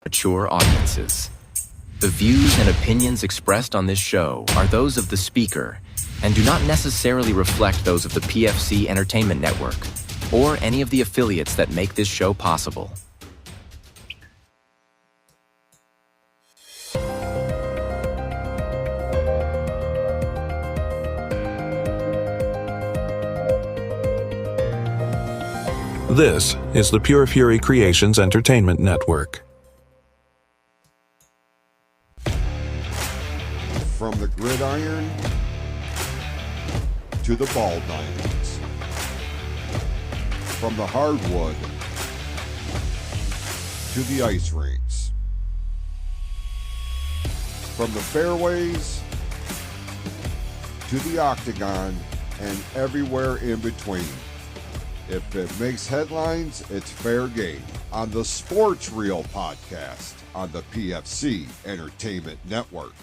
mature audiences. The views and opinions expressed on this show are those of the speaker and do not necessarily reflect those of the PFC Entertainment Network or any of the affiliates that make this show possible. This is the Pure Fury Creations Entertainment Network. From the gridiron to the ball diamonds, from the hardwood to the ice rinks, from the fairways to the octagon and everywhere in between. If it makes headlines, it's fair game on the Sports Reel podcast on the PFC Entertainment Network.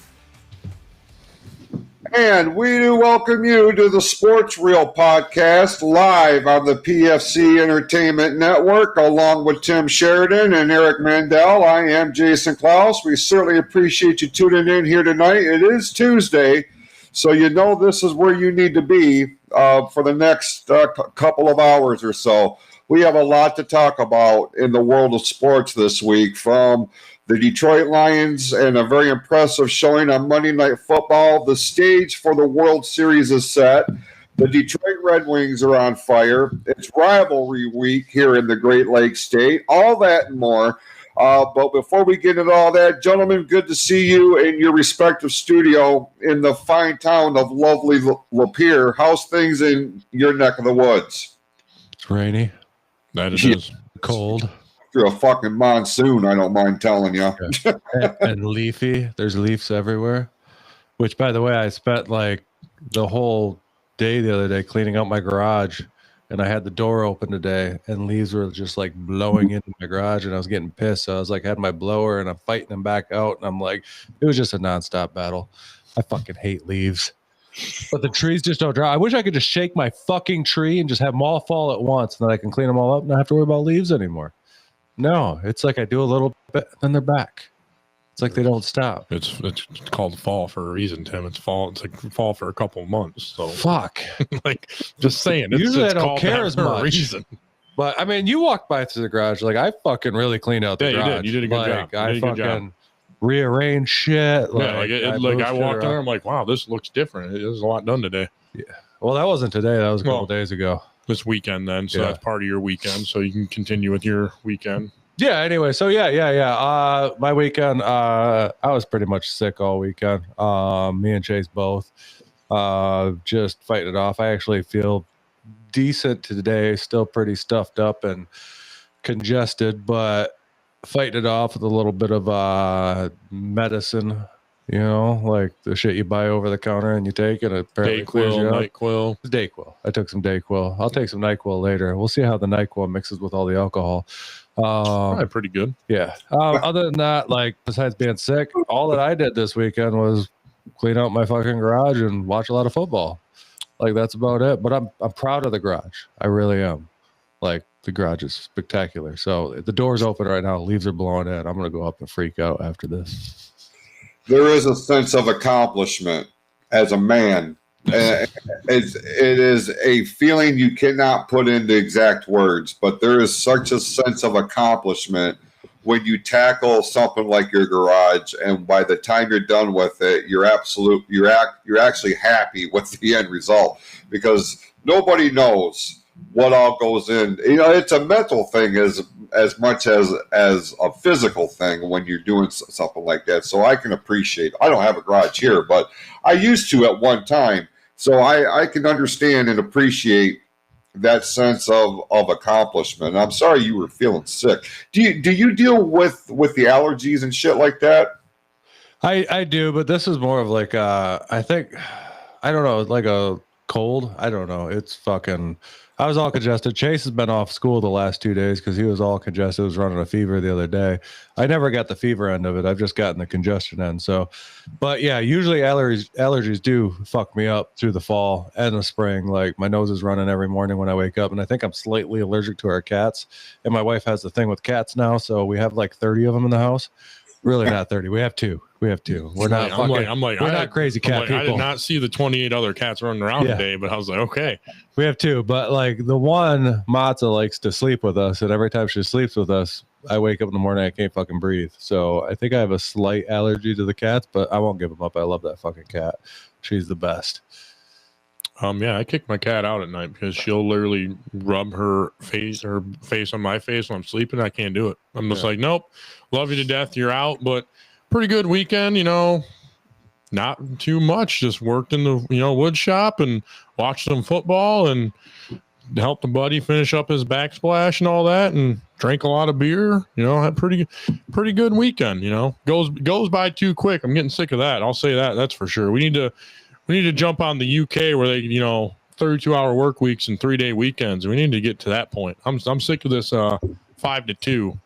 And we do welcome you to the Sports Reel podcast live on the PFC Entertainment Network along with Tim Sheridan and Eric Mendal. I am Jason Clouse. We certainly appreciate you tuning in here tonight. It is Tuesday, so you know this is where you need to be for the next couple of hours or so. We have a lot to talk about in the world of sports this week, from the Detroit Lions and a very impressive showing on Monday Night Football. The stage for the World Series is set. The Detroit Red Wings are on fire. It's rivalry week here in the Great Lakes State. All that and more. But before we get into all that, gentlemen, good to see you in your respective studio in the fine town of lovely Lapeer. How's things in your neck of the woods? It's rainy. That it is. Cold. Through a fucking monsoon, I don't mind telling you. and leafy. There's leaves everywhere. Which, by the way, I spent like the whole day the other day cleaning out my garage. And I had the door open today, and leaves were just like blowing into my garage, and I was getting pissed. So I was like, had my blower, and I'm fighting them back out, and I'm like, it was just a nonstop battle. I fucking hate leaves, but the trees just don't dry. I wish I could just shake my fucking tree and just have them all fall at once, and then I can clean them all up and not have to worry about leaves anymore. No, it's like I do a little bit, then they're back. It's like they don't stop. It's called fall for a reason, Tim. It's fall. It's like fall for a couple of months. So fuck. Like, just saying. Usually it's I don't care as much. A reason. But I mean, you walked by through the garage. Like, I fucking really cleaned out the garage. You did a good job. I fucking rearranged shit. Like, I walked in there. I'm like, wow, this looks different. There's a lot done today. Yeah. Well, that wasn't today. That was a couple days ago. This weekend, then. So that's part of your weekend. So you can continue with your weekend. Yeah. Anyway, so yeah. My weekend, I was pretty much sick all weekend. Me and Chase both, just fighting it off. I actually feel decent today. Still pretty stuffed up and congested, but fighting it off with a little bit of medicine. You know, like the shit you buy over the counter and you take, and it apparently clears you up. NyQuil. It's DayQuil. I took some DayQuil. I'll take some NyQuil later. We'll see how the NyQuil mixes with all the alcohol. Probably pretty good. Yeah. Other than that, like, besides being sick, all that I did this weekend was clean out my fucking garage and watch a lot of football. Like, that's about it. But I'm proud of the garage. I really am. Like, the garage is spectacular. So the door's open right now. Leaves are blowing in. I'm gonna go up and freak out after this. There is a sense of accomplishment as a man. It is a feeling you cannot put into exact words, but there is such a sense of accomplishment when you tackle something like your garage, and by the time you're done with it, you're actually happy with the end result, because nobody knows what all goes in. You know, it's a mental thing as much as a physical thing when you're doing something like that. So I can appreciate. I don't have a garage here, but I used to at one time. So I can understand and appreciate that sense of accomplishment. I'm sorry you were feeling sick. Do you deal with the allergies and shit like that? I do, but this is more of like I think, I don't know, like a cold. I don't know. It's fucking. I was all congested. Chase has been off school the last 2 days because he was all congested. He was running a fever the other day. I never got the fever end of it. I've just gotten the congestion end. So, but yeah, usually allergies do fuck me up through the fall and the spring. Like my nose is running every morning when I wake up, and I think I'm slightly allergic to our cats. And my wife has the thing with cats now, so we have like 30 of them in the house. Really not 30. We have two. We're not we're not crazy cat people. I did not see the 28 other cats running around today, but I was like, okay. We have two, but like the one, Matza likes to sleep with us, and every time she sleeps with us, I wake up in the morning, I can't fucking breathe. So I think I have a slight allergy to the cats, but I won't give them up. I love that fucking cat. She's the best. Yeah, I kick my cat out at night because she'll literally rub her face on my face when I'm sleeping. I can't do it. I'm just like, nope, love you to death. You're out, but pretty good weekend, not too much. Just worked in the, wood shop and watched some football and helped a buddy finish up his backsplash and all that, and drank a lot of beer. Had pretty good weekend. Goes by too quick. I'm getting sick of that. I'll say that. That's for sure. We need to jump on the UK where they, 32-hour work weeks and 3-day weekends. We need to get to that point. I'm sick of this 5 to 2.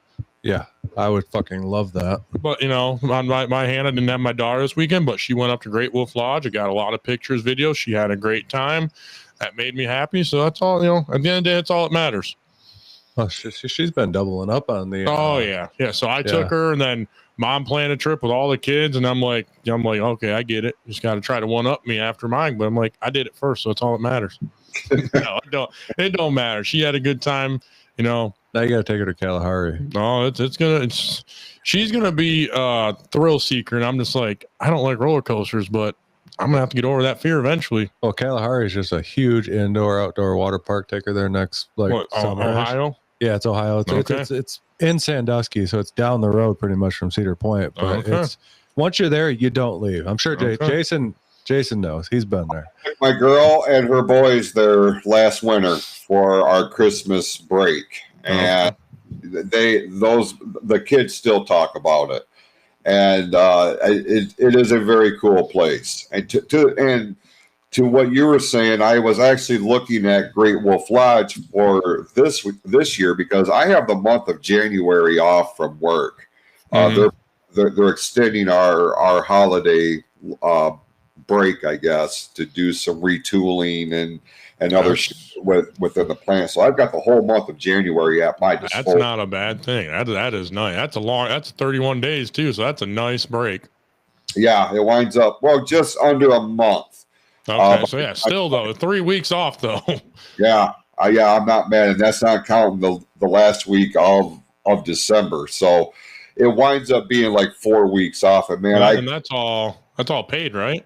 Yeah, I would fucking love that. But, on my hand, I didn't have my daughter this weekend, but she went up to Great Wolf Lodge. I got a lot of pictures, videos. She had a great time. That made me happy. So that's all, at the end of the day, that's all that matters. Oh, she's been doubling up on the. Oh, yeah. Yeah. So I took her, and then mom planned a trip with all the kids. And I'm like, okay, I get it. Just got to try to one up me after mine. But I'm like, I did it first. So it's all that matters. No, it don't matter. She had a good time, Now you got to take her to Kalahari. No, she's going to be a thrill seeker. And I'm just like, I don't like roller coasters, but I'm going to have to get over that fear eventually. Well, Kalahari is just a huge outdoor water park. Take her there next summer. Ohio? Yeah, it's Ohio. It's in Sandusky, so it's down the road pretty much from Cedar Point. But it's once you're there, you don't leave. I'm sure Jason knows. He's been there. My girl and her boys there last winter for our Christmas break, and the kids still talk about it, and it is a very cool place. And to what you were saying, I was actually looking at Great Wolf Lodge for this year because I have the month of January off from work. They're extending our holiday break, I guess, to do some retooling and other shit within the plant. So I've got the whole month of January at my disposal. That's not a bad thing. That is nice. That's 31 days too. So that's a nice break. Yeah, it winds up just under a month. Okay, so yeah, still though 3 weeks off though. Yeah, I'm not mad, and that's not counting the last week of December. So it winds up being like 4 weeks off, and and that's all paid, right?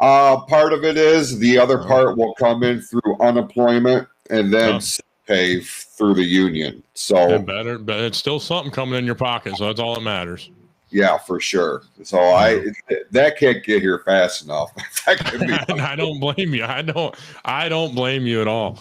Part of it is. The other part will come in through unemployment and then pay through the union. So better, but it's still something coming in your pocket, so that's all that matters. Yeah, for sure. So that can't get here fast enough. I don't blame you. I don't blame you at all.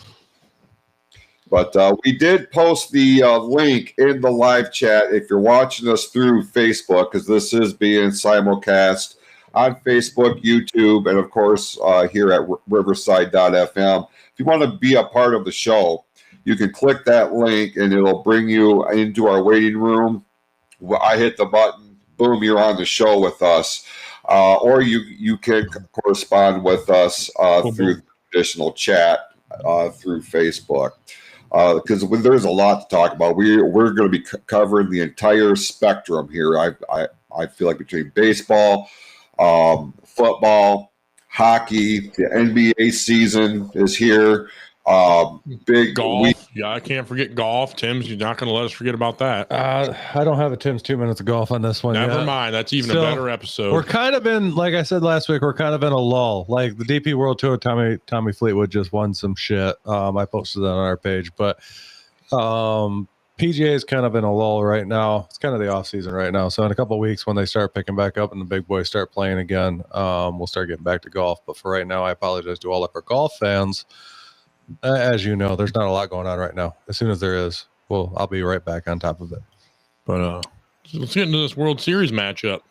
But we did post the link in the live chat if you're watching us through Facebook, because this is being simulcast on Facebook, YouTube, and of course here at Riverside.fm. If you want to be a part of the show, you can click that link and it'll bring you into our waiting room. I hit the button. Boom, you're on the show with us. Or you can correspond with us through traditional chat through Facebook. Because there's a lot to talk about. We're going to be covering the entire spectrum here. I feel like between baseball, football, hockey, the NBA season is here. Big golf. Yeah, I can't forget golf. Tim's, you're not going to let us forget about that. I don't have a Tim's 2 minutes of golf on this one. Never mind. That's even a better episode. We're kind of in, like I said last week, we're kind of in a lull. Like the DP World Tour, Tommy Fleetwood just won some shit. I posted that on our page, but PGA is kind of in a lull right now. It's kind of the off season right now. So in a couple of weeks, when they start picking back up and the big boys start playing again, we'll start getting back to golf. But for right now, I apologize to all of our golf fans. As you know, there's not a lot going on right now. As soon as there is, I'll be right back on top of it. But let's get into this World Series matchup.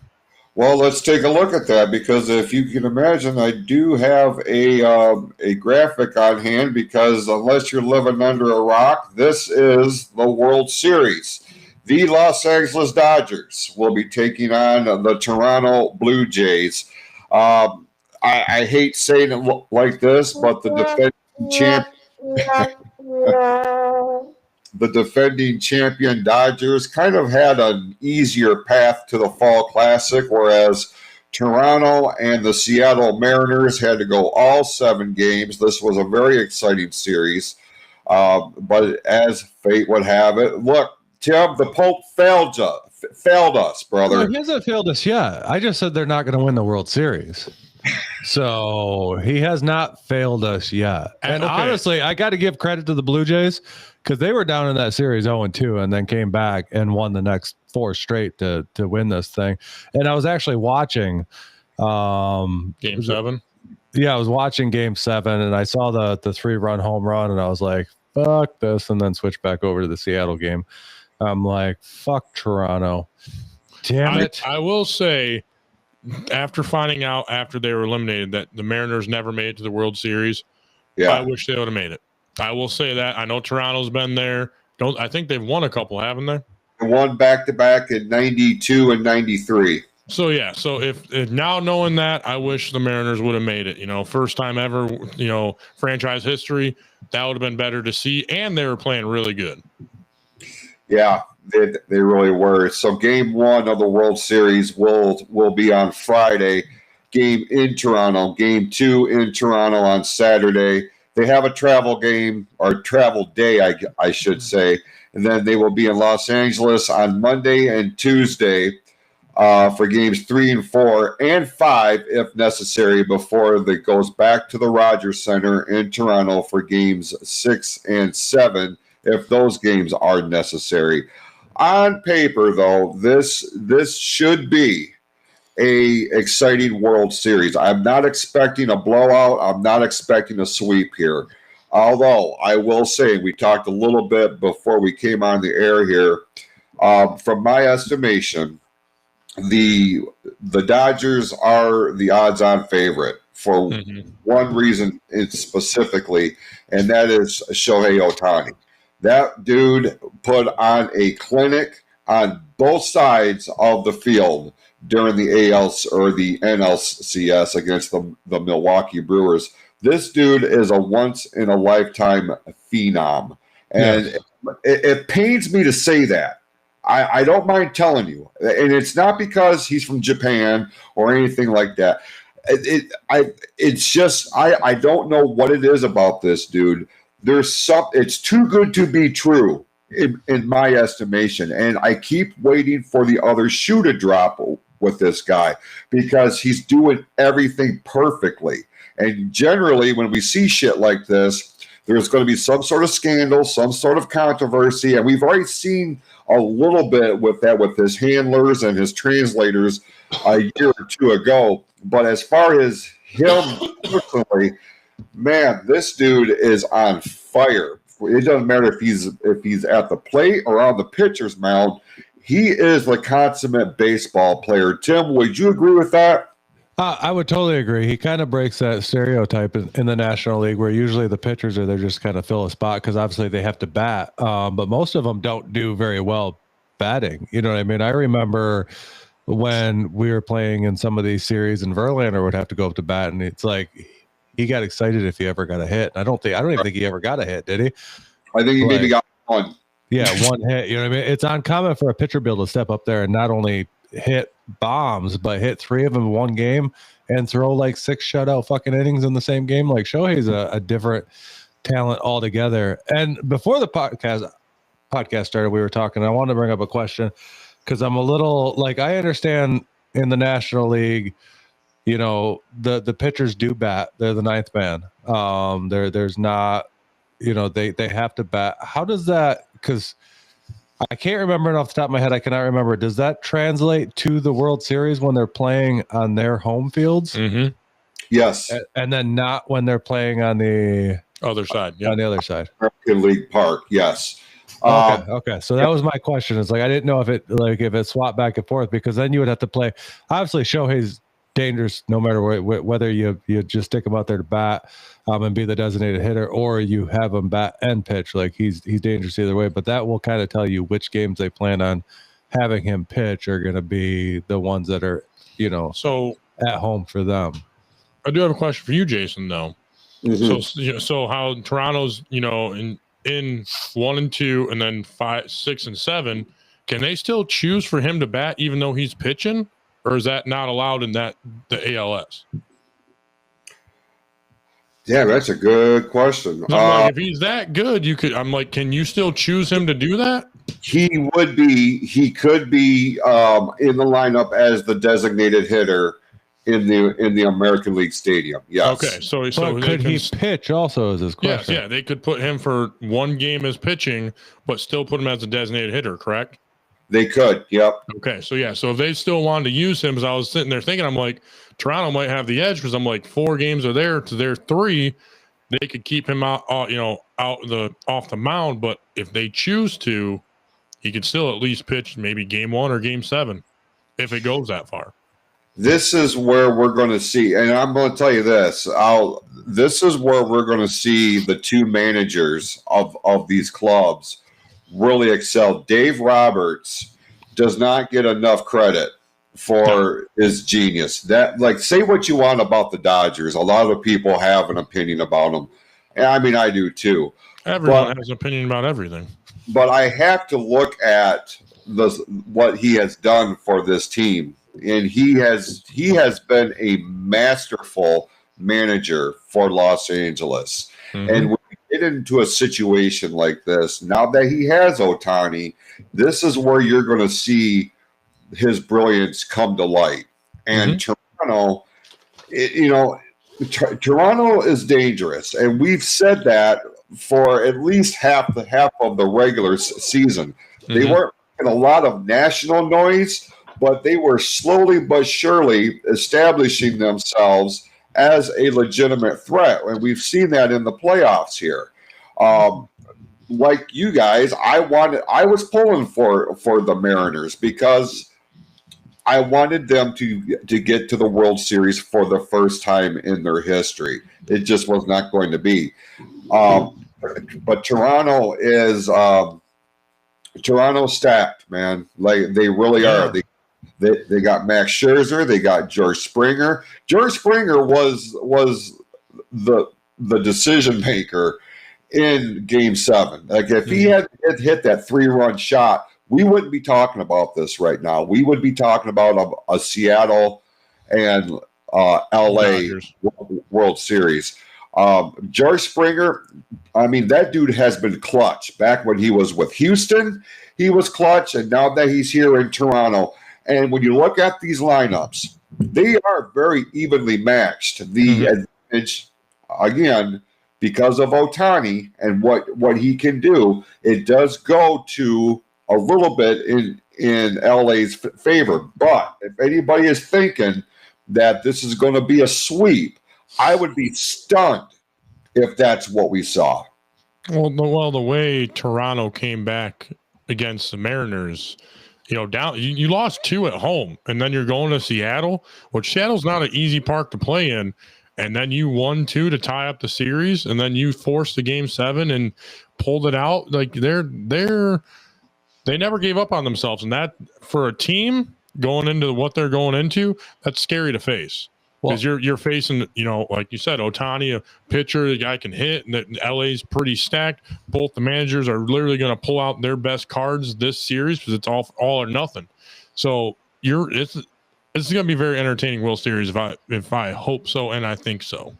Well, let's take a look at that because if you can imagine, I do have a graphic on hand because unless you're living under a rock, this is the World Series. The Los Angeles Dodgers will be taking on the Toronto Blue Jays. I hate saying it like this, but the defending champion Dodgers kind of had an easier path to the Fall Classic, whereas Toronto and the Seattle Mariners had to go all 7 games. This was a very exciting series, but as fate would have it, look, Tim, the Pope failed us, brother. No, he hasn't failed us yet. I just said they're not going to win the World Series. So he has not failed us yet. And honestly, I got to give credit to the Blue Jays because they were down in that series 0-2 and then came back and won the next 4 straight to win this thing. And I was actually watching Game 7. Yeah, I was watching Game 7 and I saw the 3-run home run and I was like, fuck this, and then switched back over to the Seattle game. I'm like, fuck Toronto. Damn it. I will say, after finding out after they were eliminated that the Mariners never made it to the World Series, I wish they would have made it. I will say that. I know Toronto's been there. I think they've won a couple, haven't they? They won back-to-back in 92 and 93. So, yeah. So, if now knowing that, I wish the Mariners would have made it. You know, first time ever, you know, franchise history. That would have been better to see. And they were playing really good. Yeah. They really were. So Game 1 of the World Series will be on Friday. Game in Toronto. Game 2 in Toronto on Saturday. They have a travel game or travel day, I should say. And then they will be in Los Angeles on Monday and Tuesday for games 3 and 4 and 5 if necessary before it goes back to the Rogers Center in Toronto for games 6 and 7 if those games are necessary. On paper, though, this should be a exciting World Series. I'm not expecting a blowout. I'm not expecting a sweep here. Although I will say, we talked a little bit before we came on the air here. From my estimation, the Dodgers are the odds-on favorite for one reason specifically, and that is Shohei Ohtani. That dude put on a clinic on both sides of the field during the AL or the NLCS against the Milwaukee Brewers. This dude is a once-in-a-lifetime phenom. And it pains me to say that. I don't mind telling you. And it's not because he's from Japan or anything like that. It's just I don't know what it is about this dude. It's too good to be true in my estimation. And I keep waiting for the other shoe to drop with this guy because he's doing everything perfectly. And generally, when we see shit like this, there's going to be some sort of scandal, some sort of controversy. And we've already seen a little bit with that with his handlers and his translators a year or two ago. But as far as him personally, man, this dude is on fire. It doesn't matter if he's at the plate or on the pitcher's mound. He is the consummate baseball player. Tim, would you agree with that? I would totally agree. He kind of breaks that stereotype in the National League where usually the pitchers are there just kind of fill a spot because obviously they have to bat. But most of them don't do very well batting. You know what I mean? I remember when we were playing in some of these series and Verlander would have to go up to bat, and it's like he got excited if he ever got a hit. I don't even think he ever got a hit, did he? I think he maybe got one. Yeah, one hit. You know what I mean? It's uncommon for a pitcher to be able to step up there and not only hit bombs, but hit 3 of them in one game and throw like 6 shutout fucking innings in the same game. Like Shohei's a different talent altogether. And before the podcast started, we were talking. I wanted to bring up a question because I'm a little like I understand in the National League, you know, the pitchers do bat. They're the 9th man. There's not, you know, they have to bat. How does that? Because I can't remember it off the top of my head. I cannot remember. Does that translate to the World Series when they're playing on their home fields? Mm-hmm. Yes. And then not when they're playing on the other side. On the other side. American League Park. Yes. Okay. So that was my question. It's like I didn't know if it swapped back and forth, because then you would have to play. Obviously, Shohei's dangerous no matter whether you just stick him out there to bat and be the designated hitter, or you have him bat and pitch. Like he's dangerous either way. But that will kind of tell you which games they plan on having him pitch are going to be the ones that are so at home for them. I do have a question for you, Jason. Though, Mhm. so how Toronto's in 1 and 2, and then 5, 6, and 7, can they still choose for him to bat even though he's pitching, or is that not allowed in the ALS? Yeah, that's a good question. No, like, if he's that good, I'm like, can you still choose him to do that? He could be in the lineup as the designated hitter in the American League Stadium. Yes. Okay, so Could he pitch also, is his question. Yeah, they could put him for one game as pitching, but still put him as a designated hitter, correct? They could, yep. Okay, so if they still wanted to use him, because I was sitting there thinking, I'm like, Toronto might have the edge, because I'm like, 4 games are there to their 3, they could keep him out, off the mound. But if they choose to, he could still at least pitch maybe game 1 or game 7, if it goes that far. This is where we're going to see, and I'm going to tell you this. This is where we're going to see the 2 managers of these clubs really excel. Dave Roberts does not get enough credit for his genius. That, like, say what you want about the Dodgers. A lot of people have an opinion about them. And I mean, I do too. Everyone has an opinion about everything. But I have to look at what he has done for this team. And he has been a masterful manager for Los Angeles. Mm-hmm. And when you get into a situation like this, now that he has Ohtani, this is where you're going to see his brilliance come to light. And Toronto, Toronto is dangerous, and we've said that for at least half of the regular season. They weren't making a lot of national noise, but they were slowly but surely establishing themselves as a legitimate threat, and we've seen that in the playoffs here. Like you guys, I was pulling for the Mariners because I wanted them to get to the World Series for the first time in their history. It just was not going to be. But Toronto is Toronto stacked, man. Like they really are. They got Max Scherzer. They got George Springer. George Springer was the decision maker in Game 7. Like if he had hit that 3-run shot, we wouldn't be talking about this right now. We would be talking about a Seattle and LA World Series. George Springer, I mean, that dude has been clutch. Back when he was with Houston, he was clutch, and now that he's here in Toronto. And when you look at these lineups, they are very evenly matched. The advantage, again, because of Ohtani and what he can do, it does go to a little bit in LA's favor. But if anybody is thinking that this is going to be a sweep, I would be stunned if that's what we saw. Well, the way Toronto came back against the Mariners, you lost 2 at home, and then you're going to Seattle, which Seattle's not an easy park to play in, and then you won 2 to tie up the series, and then you forced the Game 7 and pulled it out. Like they never gave up on themselves, and that for a team going into what they're going into, that's scary to face. Because you're facing, like you said, Ohtani, a pitcher, the guy can hit, and LA's pretty stacked. Both the managers are literally going to pull out their best cards this series because it's all or nothing. So it's going to be very entertaining World Series if I hope so, and I think so.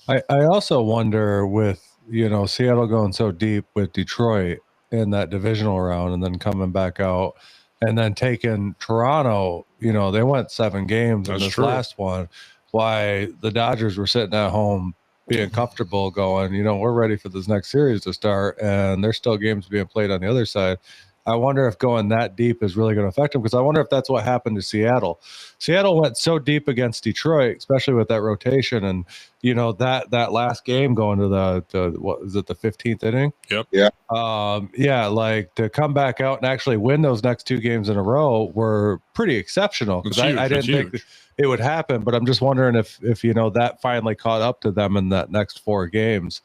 I also wonder with Seattle going so deep with Detroit in that divisional round and then coming back out and then taking Toronto. They went 7 games in this last one. Why the Dodgers were sitting at home being comfortable going, we're ready for this next series to start, and there's still games being played on the other side. I wonder if going that deep is really going to affect him, because I wonder if that's what happened to Seattle. Seattle went so deep against Detroit, especially with that rotation, and that last game going to the what is it, the 15th inning? Yep. Yeah. Like to come back out and actually win those next 2 games in a row were pretty exceptional, because I didn't think it would happen, but I'm just wondering if that finally caught up to them in that next 4 games.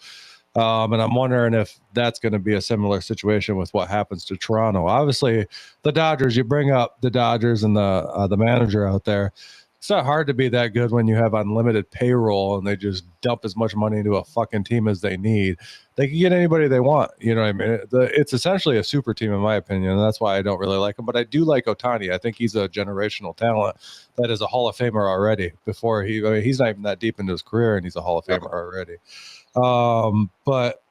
And I'm wondering if that's going to be a similar situation with what happens to Toronto. Obviously, the Dodgers, you bring up the Dodgers and the manager out there. It's not hard to be that good when you have unlimited payroll and they just dump as much money into a fucking team as they need. They can get anybody they want. You know what I mean? It's essentially a super team, in my opinion, and that's why I don't really like him. But I do like Ohtani. I think he's a generational talent that is a Hall of Famer already. He's not even that deep into his career, and he's a Hall of Famer already. But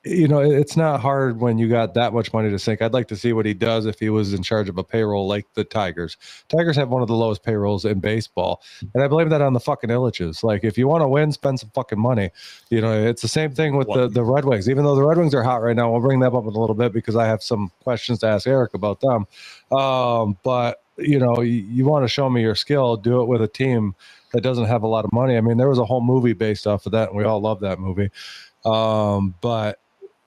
it's not hard when you got that much money to sink. I'd like to see what he does if he was in charge of a payroll like the Tigers. Tigers have one of the lowest payrolls in baseball, and I blame that on the fucking Illiches. Like, if you want to win, spend some fucking money. It's the same thing with the Red Wings. Even though the Red Wings are hot right now, we'll bring them up in a little bit because I have some questions to ask Eric about them. But you want to show me your skill, do it with a team that doesn't have a lot of money. I mean, there was a whole movie based off of that, and we all love that movie. But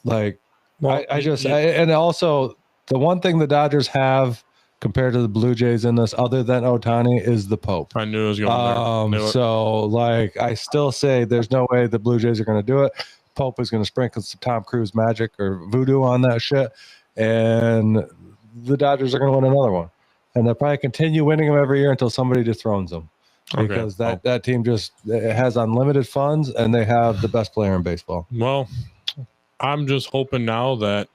and also the one thing the Dodgers have compared to the Blue Jays in this, other than Ohtani, is the Pope. I knew it was going there. So I still say there's no way the Blue Jays are going to do it. Pope is going to sprinkle some Tom Cruise magic or voodoo on that shit, and the Dodgers are going to win another one, and they'll probably continue winning them every year until somebody dethrones them. Because that team just has unlimited funds, and they have the best player in baseball. Well, I'm just hoping now that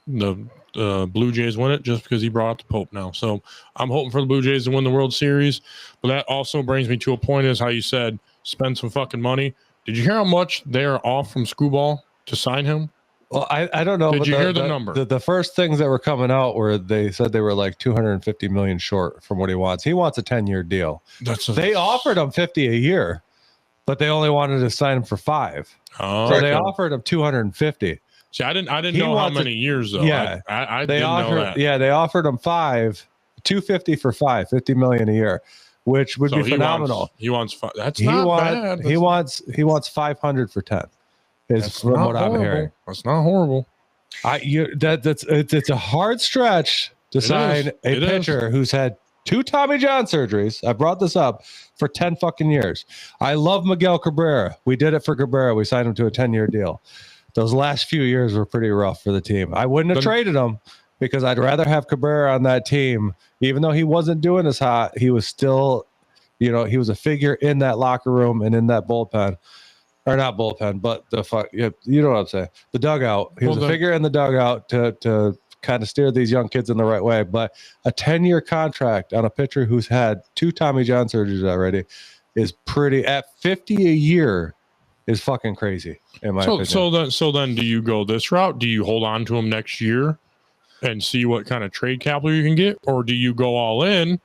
the Blue Jays win it, just because he brought up the Pope now. So I'm hoping for the Blue Jays to win the World Series. But that also brings me to a point, is how you said, spend some fucking money. Did you hear how much they are off from Screwball to sign him? Well, I don't know. Did you hear the number? The first things that were coming out were they said they were like $250 million short from what he wants. He wants a 10-year deal. They offered him $50 a year, but they only wanted to sign him for $5. Oh, so they offered him $250. See, I didn't know how many years though. Yeah, I didn't know that. Yeah, they offered him $250 for $50 million a year, which would be phenomenal. He wants $5. That's not bad. He wants $500 for 10. Is from what I'm hearing. That's not horrible. It's a hard stretch to sign a pitcher who's had 2 Tommy John surgeries. I brought this up for 10 fucking years. I love Miguel Cabrera. We did it for Cabrera. We signed him to a 10-year deal. Those last few years were pretty rough for the team. I wouldn't have traded him because I'd rather have Cabrera on that team. Even though he wasn't doing as hot, he was still, he was a figure in that locker room and in that bullpen. Or not bullpen, but you know what I'm saying. The dugout. He was a figure in the dugout to kind of steer these young kids in the right way. But a 10-year contract on a pitcher who's had 2 Tommy John surgeries already is pretty. At $50 a year is fucking crazy in my opinion. So then, do you go this route? Do you hold on to him next year and see what kind of trade capital you can get, or do you go all in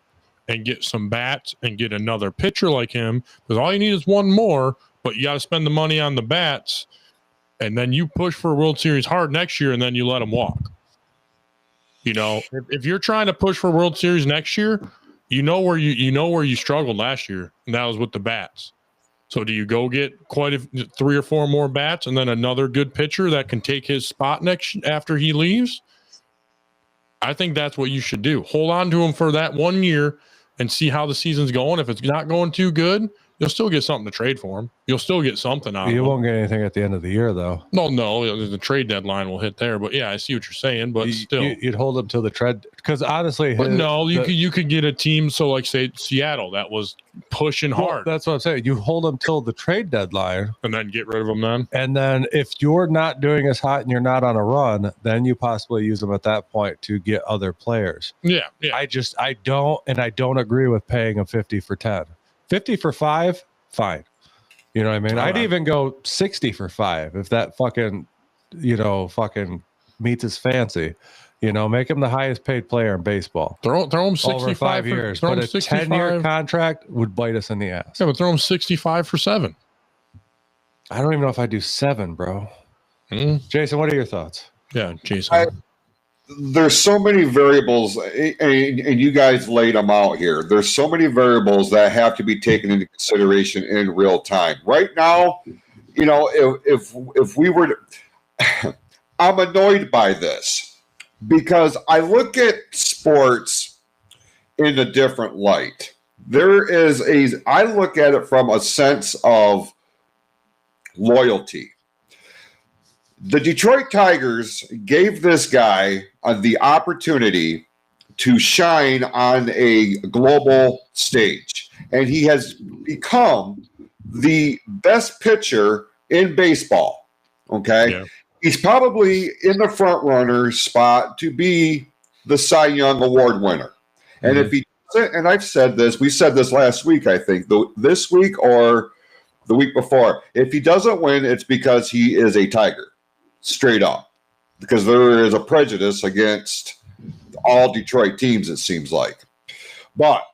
and get some bats and get another pitcher like him? Because all you need is one more. But you got to spend the money on the bats, and then you push for a World Series hard next year, and then you let them walk. If you're trying to push for a World Series next year, you know where you struggled last year, and that was with the bats. So do you go get 3 or 4 more bats, and then another good pitcher that can take his spot after he leaves? I think that's what you should do. Hold on to him for that 1 year and see how the season's going. If it's not going too good, you'll still get something to trade for him. You'll still get something out of him. You won't get anything at the end of the year, though. No, the trade deadline will hit there. But yeah, I see what you're saying. But still, you'd hold him till the trade, because honestly, you could get a team. So like say Seattle that was pushing hard. That's what I'm saying. You hold him till the trade deadline, and then get rid of him. Then and then if you're not doing as hot and you're not on a run, then you possibly use them at that point to get other players. Yeah. I don't agree with paying him 50 for 10. 50 for 5, fine. You know what I mean? I'd even go 60 for 5 if that fucking meets his fancy. Make him the highest paid player in baseball. Throw him 65 over 5 years. But a 10-year contract would bite us in the ass. Yeah, but throw him 65 for 7. I don't even know if I do 7, bro. Jason, what are your thoughts? Yeah, Jason. there's so many variables, and you guys laid them out here. There's so many variables that have to be taken into consideration in real time. Right now, if we were to, I'm annoyed by this because I look at sports in a different light. I look at it from a sense of loyalty. The Detroit Tigers gave this guy the opportunity to shine on a global stage, and he has become the best pitcher in baseball. Okay. Yeah. He's probably in the front runner spot to be the Cy Young Award winner. And if he doesn't, and I've said this, we said this last week, I think, this week or the week before, if he doesn't win, it's because he is a Tiger, straight up, because there is a prejudice against all Detroit teams, it seems like. But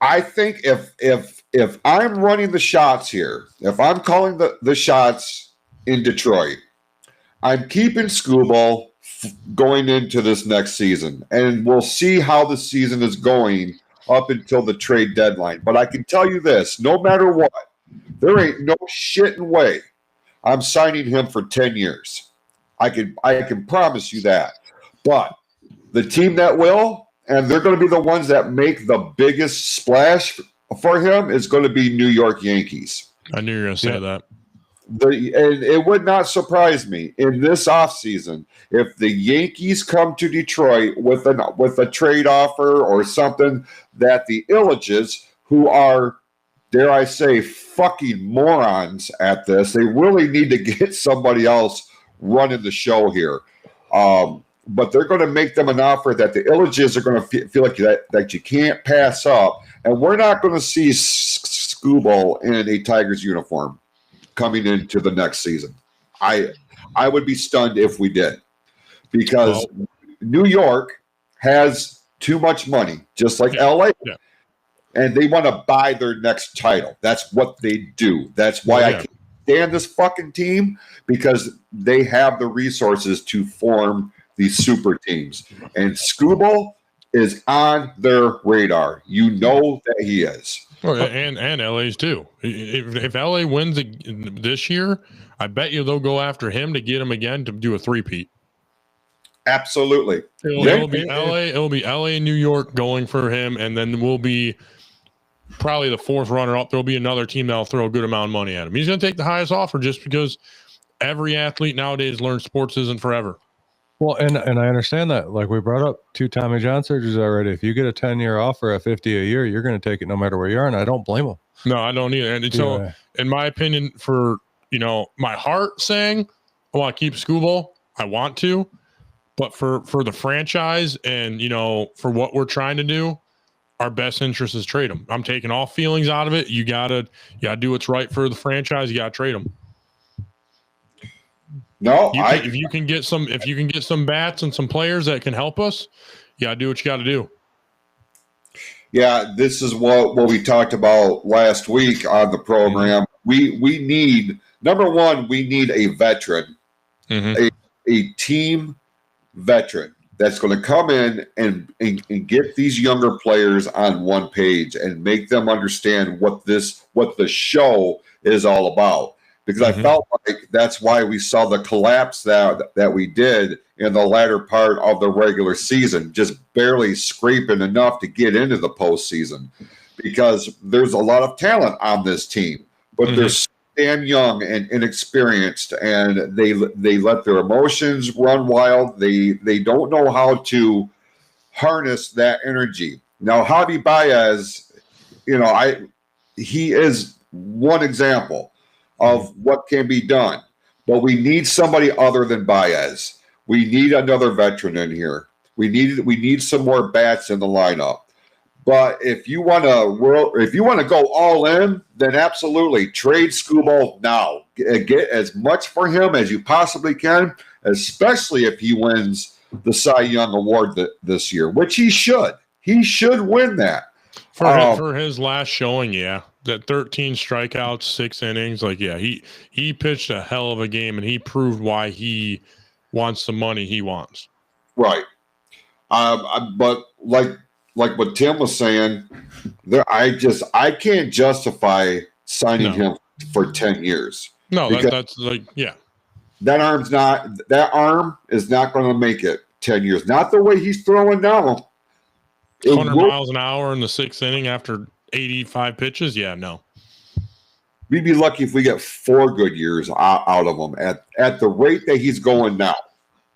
I think if I'm running the shots here, if I'm calling the shots in Detroit, I'm keeping Skubal going into this next season, and we'll see how the season is going up until the trade deadline. But I can tell you this, no matter what, there ain't no shitting way I'm signing him for 10 years. I can promise you that. But the team that will, and they're going to be the ones that make the biggest splash for him, is going to be New York Yankees. I knew you were going to say that. And it would not surprise me in this offseason if the Yankees come to Detroit with a trade offer or something, that the Illiches, who are, dare I say, fucking morons at this, they really need to get somebody else running the show here. But they're going to make them an offer that the Illiches are going to feel like that you can't pass up. And we're not going to see Skubal in a Tigers uniform coming into the next season. I would be stunned if we did, because New York has too much money, just like LA. Yeah. And they want to buy their next title. That's what they do. That's why I can't stand this fucking team, because they have the resources to form these super teams. And Skubal is on their radar. You know that he is. Well, and LA's too. If LA wins this year, I bet you they'll go after him to get him again to do a three-peat. Absolutely. It'll be LA and New York going for him, and then we'll be probably the fourth runner-up. There'll be another team that'll throw a good amount of money at him. He's going to take the highest offer just because every athlete nowadays learns sports isn't forever. Well, and I understand that. Like, we brought up 2 Tommy John surgeries already. If you get a 10-year offer at $50 a year, you're going to take it no matter where you are, and I don't blame them. No, I don't either. And so, in my opinion, for my heart saying I want to keep Skubal, I want to, but for the franchise and for what we're trying to do, our best interest is trade him. I'm taking all feelings out of it. You gotta do what's right for the franchise. You gotta trade him. No, if you can get some bats and some players that can help us, you gotta do what you gotta do. Yeah, this is what we talked about last week on the program. We need, number one, we need a veteran, a team veteran that's going to come in and get these younger players on one page and make them understand what the show is all about. Because I felt like that's why we saw the collapse that we did in the latter part of the regular season, just barely scraping enough to get into the postseason. Because there's a lot of talent on this team, but they're so damn young and inexperienced, and they let their emotions run wild. They don't know how to harness that energy. Now, Javi Baez, he is one example of what can be done. But we need somebody other than Baez. We need another veteran in here. We need some more bats in the lineup. But if you want to go all in, then absolutely trade Skubal now. Get as much for him as you possibly can, especially if he wins the Cy Young Award this year, which he should. He should win that. For his last showing, that 13 strikeouts, 6 innings, he pitched a hell of a game, and he proved why he wants the money he wants. Right. But like what Tim was saying, I can't justify signing him for 10 years. No, that's like, yeah. That arm is not going to make it 10 years. Not the way he's throwing now. 100 miles an hour in the 6th inning after 85 pitches. Yeah, no. We'd be lucky if we get 4 good years out of him at the rate that he's going now.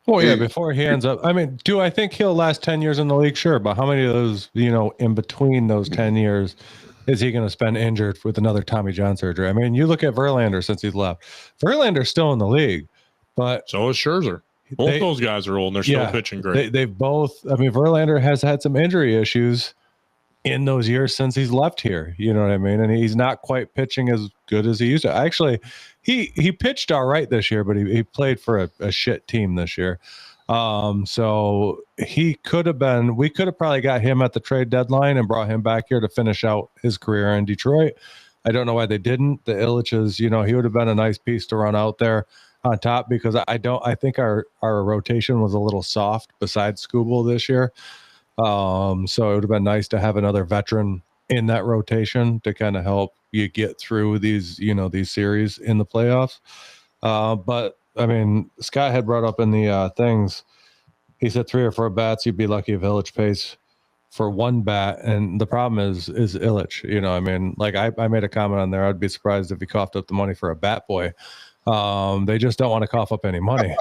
Well, yeah, before he ends up. I mean, do I think he'll last 10 years in the league? Sure. But how many of those, in between those 10 years is he going to spend injured with another Tommy John surgery? I mean, you look at Verlander since he's left. Verlander's still in the league, but so is Scherzer. Both those guys are old and they're still pitching great. They've both. I mean, Verlander has had some injury issues in those years since he's left here. You know what I mean? And he's not quite pitching as good as he used to. Actually, he pitched all right this year, but he played for a shit team this year. So we could have probably got him at the trade deadline and brought him back here to finish out his career in Detroit. I don't know why they didn't. The Illich's, he would have been a nice piece to run out there on top, because I think our rotation was a little soft besides Skubal this year. So it would have been nice to have another veteran in that rotation to kind of help you get through these series in the playoffs. But I mean, Scott had brought up in the things, he said 3 or 4 bats, you'd be lucky if Illich pays for 1 bat. And the problem is Illich, I mean, like I made a comment on there. I'd be surprised if he coughed up the money for a bat boy. They just don't want to cough up any money.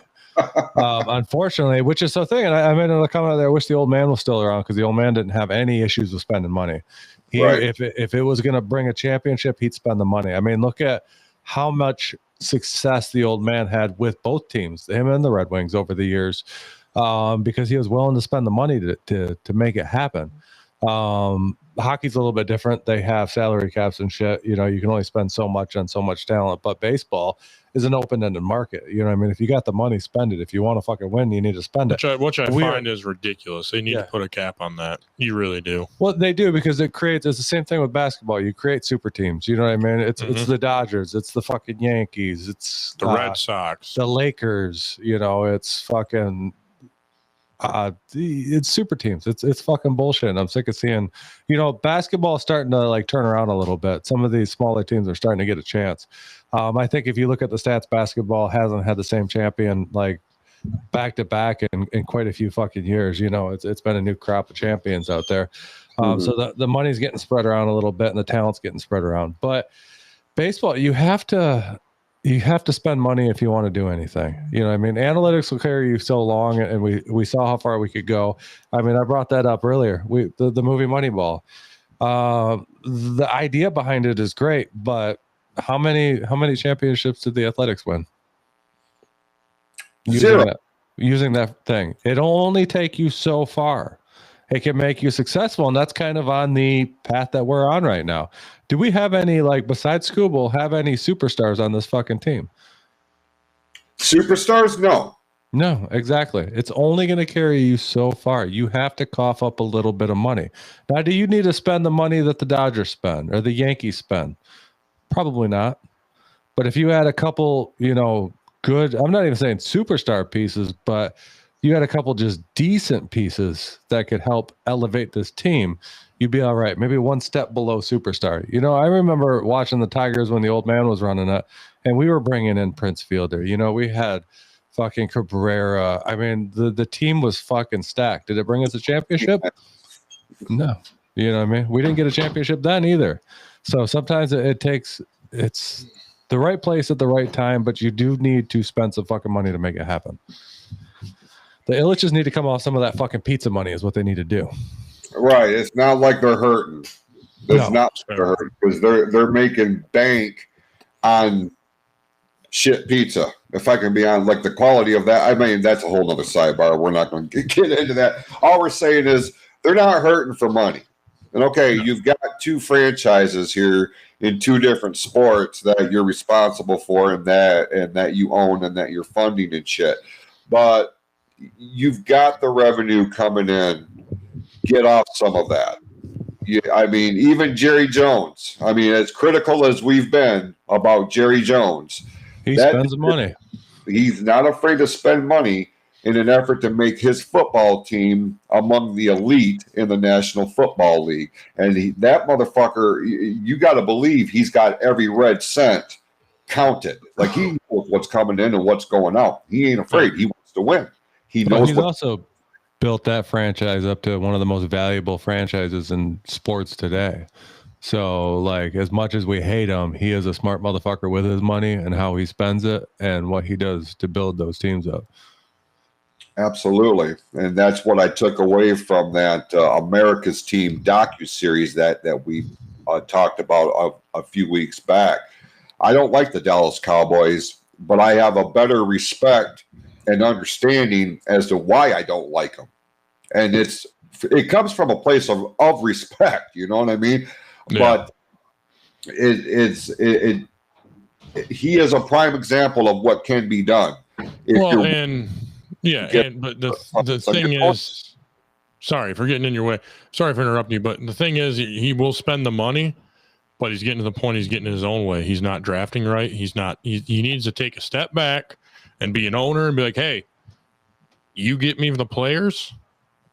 Unfortunately, which is the thing. And I made another comment there. I wish the old man was still around, because the old man didn't have any issues with spending money. If it was going to bring a championship, he'd spend the money. I mean, look at how much success the old man had with both teams, him and the Red Wings, over the years, because he was willing to spend the money to make it happen. Hockey's a little bit different. They have salary caps and shit. You can only spend so much on so much talent. But baseball is an open-ended market. You know what I mean? If you got the money, spend it. If you want to fucking win, you need to spend it. Which I find is ridiculous. They need to put a cap on that. You really do. Well, they do, because it's the same thing with basketball. You create super teams. You know what I mean? It's the Dodgers. It's the fucking Yankees. It's the Red Sox. The Lakers. It's fucking... it's super teams. It's fucking bullshit. I'm sick of seeing, basketball is starting to like turn around a little bit. Some of these smaller teams are starting to get a chance. I think if you look at the stats, basketball hasn't had the same champion like back to back in quite a few fucking years. It's been a new crop of champions out there. So the money's getting spread around a little bit and the talent's getting spread around. But baseball, you have to spend money if you want to do anything. I mean, analytics will carry you so long, and we saw how far we could go. I mean, I brought that up earlier. The movie Moneyball. The idea behind it is great, but how many championships did the Athletics win? Zero. Using that thing. It'll only take you so far. It can make you successful, and that's kind of on the path that we're on right now. Do we have any, besides Skubal, have any superstars on this fucking team? Superstars? No, exactly. It's only going to carry you so far. You have to cough up a little bit of money. Now, do you need to spend the money that the Dodgers spend or the Yankees spend? Probably not. But if you had a couple, good, I'm not even saying superstar pieces, but you had a couple just decent pieces that could help elevate this team, you'd be all right. Maybe one step below superstar. I remember watching the Tigers when the old man was running it, and we were bringing in Prince Fielder. We had fucking Cabrera. I mean, the team was fucking stacked. Did it bring us a championship? No. You know what I mean? We didn't get a championship then either. So sometimes it's the right place at the right time, but you do need to spend some fucking money to make it happen. The Illiches need to come off some of that fucking pizza money is what they need to do. Right. It's not like they're hurting. It's not like they're hurting, because they're making bank on shit pizza. If I can be on, the quality of that, I mean, that's a whole nother sidebar. We're not going to get into that. All we're saying is they're not hurting for money. And you've got 2 franchises here in 2 different sports that you're responsible for, and that you own, and that you're funding and shit. But you've got the revenue coming in. Get off some of that. I mean, even Jerry Jones. I mean, as critical as we've been about Jerry Jones, he spends the money. he's not afraid to spend money in an effort to make his football team among the elite in the National Football League. And that motherfucker, you got to believe he's got every red cent counted. Like, he knows what's coming in and what's going out. He ain't afraid. He wants to win. He knows. He's also built that franchise up to one of the most valuable franchises in sports today. So, like, as much as we hate him, he is a smart motherfucker with his money and how he spends it and what he does to build those teams up. Absolutely. And that's what I took away from that America's Team docuseries that we talked about a few weeks back. I don't like the Dallas Cowboys, but I have a better respect and understanding as to why I don't like them. And it comes from a place of respect, you know what I mean? Yeah. But he is a prime example of what can be done. But the thing is, sorry for getting in your way. Sorry for interrupting you, but the thing is, he will spend the money, but he's getting to the point he's getting his own way. He's not drafting right. He needs to take a step back and be an owner and be like, hey, you get me the players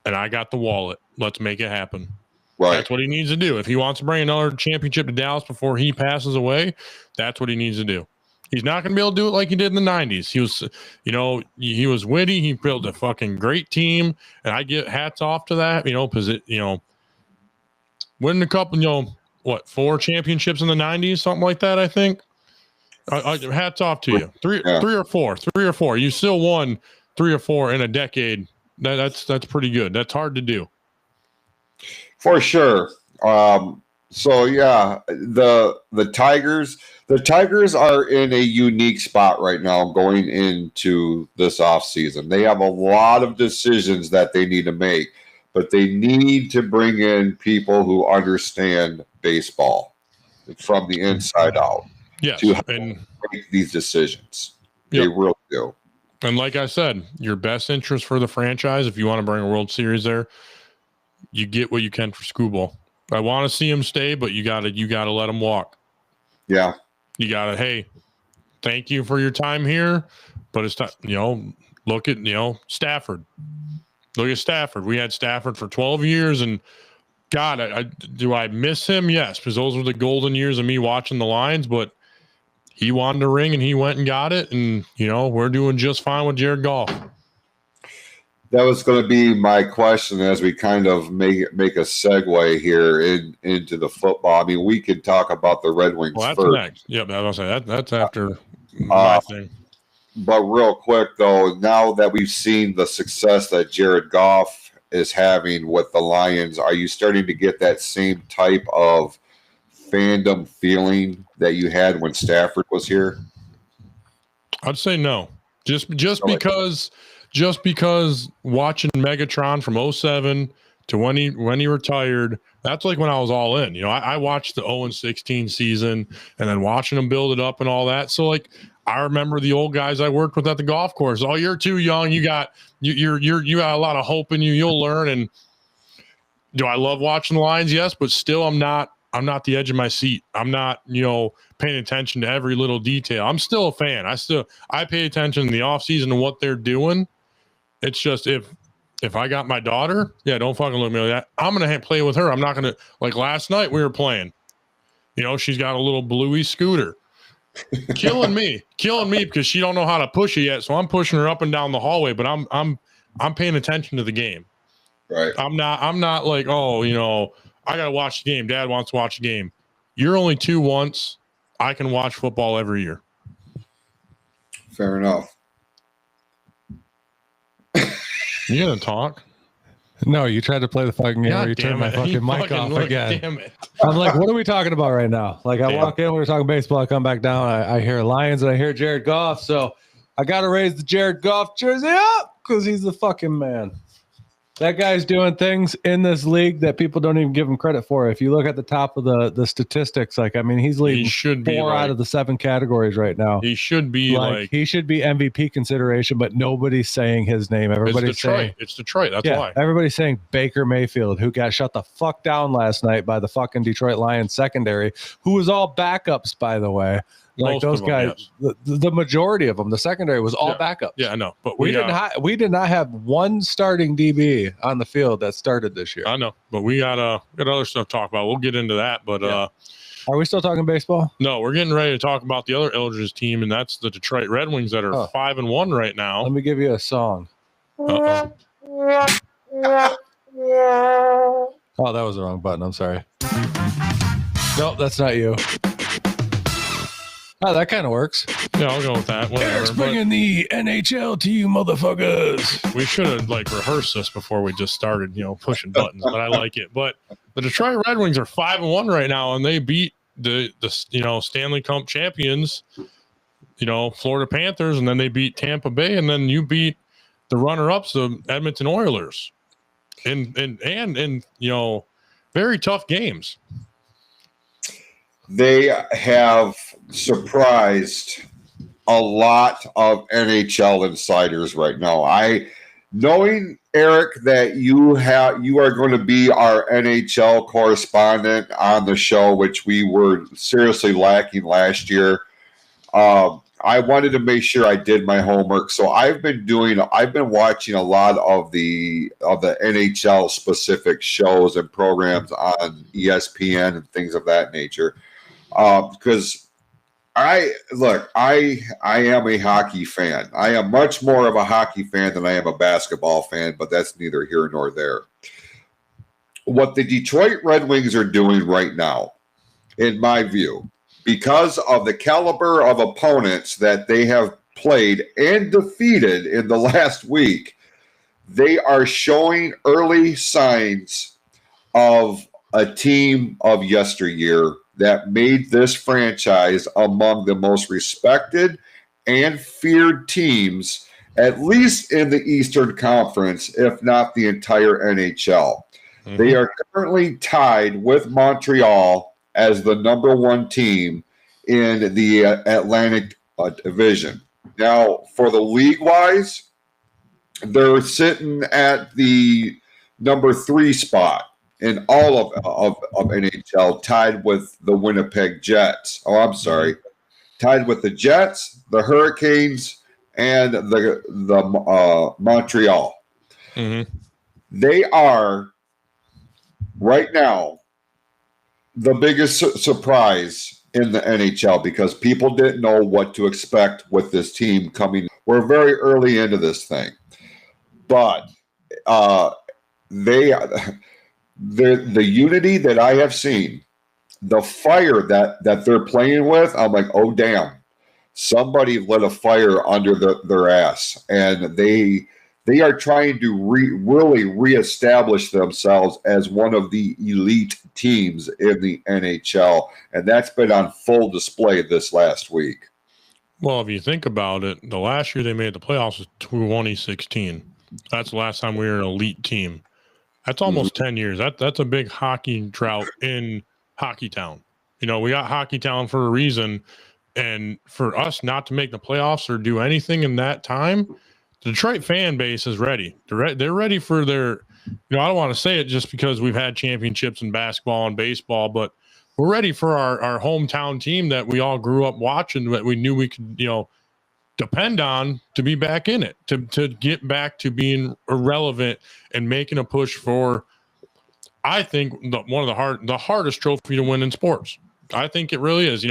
and I got the wallet. Let's make it happen. Right. That's what he needs to do. If he wants to bring another championship to Dallas before he passes away, that's what he needs to do. He's not going to be able to do it like he did in the 90s. He was, he was witty. He built a fucking great team, and I get hats off to that, because winning a couple, 4 championships in the 90s, something like that, I think. Hats off to you. Three or four. You still won 3 or 4 in a decade. That's pretty good. That's hard to do. For sure. So yeah, the Tigers are in a unique spot right now going into this offseason. They have a lot of decisions that they need to make, but they need to bring in people who understand baseball from the inside out. Yes, to make these decisions. Yep. They really do. And like I said, your best interest for the franchise, if you want to bring a World Series there, you get what you can for Screwball. I want to see him stay, but you gotta let him walk. Yeah. You gotta, hey, thank you for your time here, but it's time, look at, Stafford. Look at Stafford. We had Stafford for 12 years, and God, do I miss him? Yes, because those were the golden years of me watching the Lions, but he wanted a ring and he went and got it, and, we're doing just fine with Jared Goff. That was going to be my question as we kind of make a segue here into the football. I mean, we could talk about the Red Wings that's first. Next. Yep, I was going to say that's after my thing. But real quick, though, now that we've seen the success that Jared Goff is having with the Lions, are you starting to get that same type of fandom feeling that you had when Stafford was here? I'd say no. Just because watching Megatron from 2007 to when he retired, that's like when I was all in. I watched the 0-16 season and then watching them build it up and all that. So like I remember the old guys I worked with at the golf course. Oh, you're too young. You got a lot of hope in you. You'll learn. And do I love watching the Lions? Yes, but still I'm not the edge of my seat. I'm not, paying attention to every little detail. I'm still a fan. I pay attention in the offseason to what they're doing. It's just if I got my daughter, don't fucking look at me like that. I'm going to play with her. I'm not going to, like last night we were playing. She's got a little bluey scooter. killing me because she don't know how to push it yet. So I'm pushing her up and down the hallway, but I'm paying attention to the game. Right. I'm not like, I got to watch the game. Dad wants to watch the game. You're only 2 once. I can watch football every year. Fair enough. You gonna talk? No, you tried to play the fucking game where you turned my fucking mic off again. Damn it. I'm like, what are we talking about right now? Like, I walk in, we're talking baseball, I come back down, I hear Lions and I hear Jared Goff. So I got to raise the Jared Goff jersey up because he's the fucking man. That guy's doing things in this league that people don't even give him credit for. If you look at the top of the statistics, he's leading 4 out of the 7 categories right now. He should be he should be MVP consideration, but nobody's saying his name. Everybody's saying it's Detroit. That's why. Everybody's saying Baker Mayfield, who got shut the fuck down last night by the fucking Detroit Lions secondary, who was all backups, by the way. Like Most those of them, guys, yes. the majority of them, the secondary was all Yeah. backups. Yeah, I know. But We did not have one starting DB on the field that started this year. I know, but we got other stuff to talk about. We'll get into that. But Are we still talking baseball? no, we're getting ready to talk about the other Eldridge team, and that's the Detroit Red Wings that are 5-1 right now. Let me give you a song. Uh-oh. Oh, that was the wrong button. I'm sorry. No, that's not you. Oh, that kind of works. Yeah, I'll go with that. Whatever. Eric's bringing the NHL to you, motherfuckers. We should have rehearsed this before we just started, pushing buttons. But I like it. But the Detroit Red Wings are 5-1 right now, and they beat the Stanley Cup champions, Florida Panthers, and then they beat Tampa Bay, and then you beat the runner-ups, the Edmonton Oilers, and very tough games. They have surprised a lot of NHL insiders right now. Knowing, Eric, that you are going to be our NHL correspondent on the show, which we were seriously lacking last year. I wanted to make sure I did my homework. So I've been watching a lot of the NHL specific shows and programs on ESPN and things of that nature. Because I am a hockey fan. I am much more of a hockey fan than I am a basketball fan, but that's neither here nor there. What the Detroit Red Wings are doing right now, in my view, because of the caliber of opponents that they have played and defeated in the last week, they are showing early signs of a team of yesteryear that made this franchise among the most respected and feared teams, at least in the Eastern Conference, if not the entire NHL. Mm-hmm. They are currently tied with Montreal as the number one team in the Atlantic Division. Now, for the league-wise, they're sitting at the number 3 spot in all of NHL, tied with the Winnipeg Jets. Oh, I'm sorry. Tied with the Jets, the Hurricanes, and the Montreal. Mm-hmm. They are, right now, the biggest surprise in the NHL because people didn't know what to expect with this team coming. We're very early into this thing. But the unity that I have seen, the fire that they're playing with, I'm like, oh, damn. Somebody lit a fire under their ass. And they are trying to really reestablish themselves as one of the elite teams in the NHL. And that's been on full display this last week. Well, if you think about it, the last year they made the playoffs was 2016. That's the last time we were an elite team. That's almost 10 years. That's a big hockey drought in Hockey Town. We got Hockey Town for a reason. And for us not to make the playoffs or do anything in that time, the Detroit fan base is ready. They're ready for their, I don't want to say it just because we've had championships in basketball and baseball, but we're ready for our hometown team that we all grew up watching, that we knew we could, depend on to be back in it, to get back to being irrelevant and making a push for, I think, one of the hardest trophy to win in sports. I think it really is.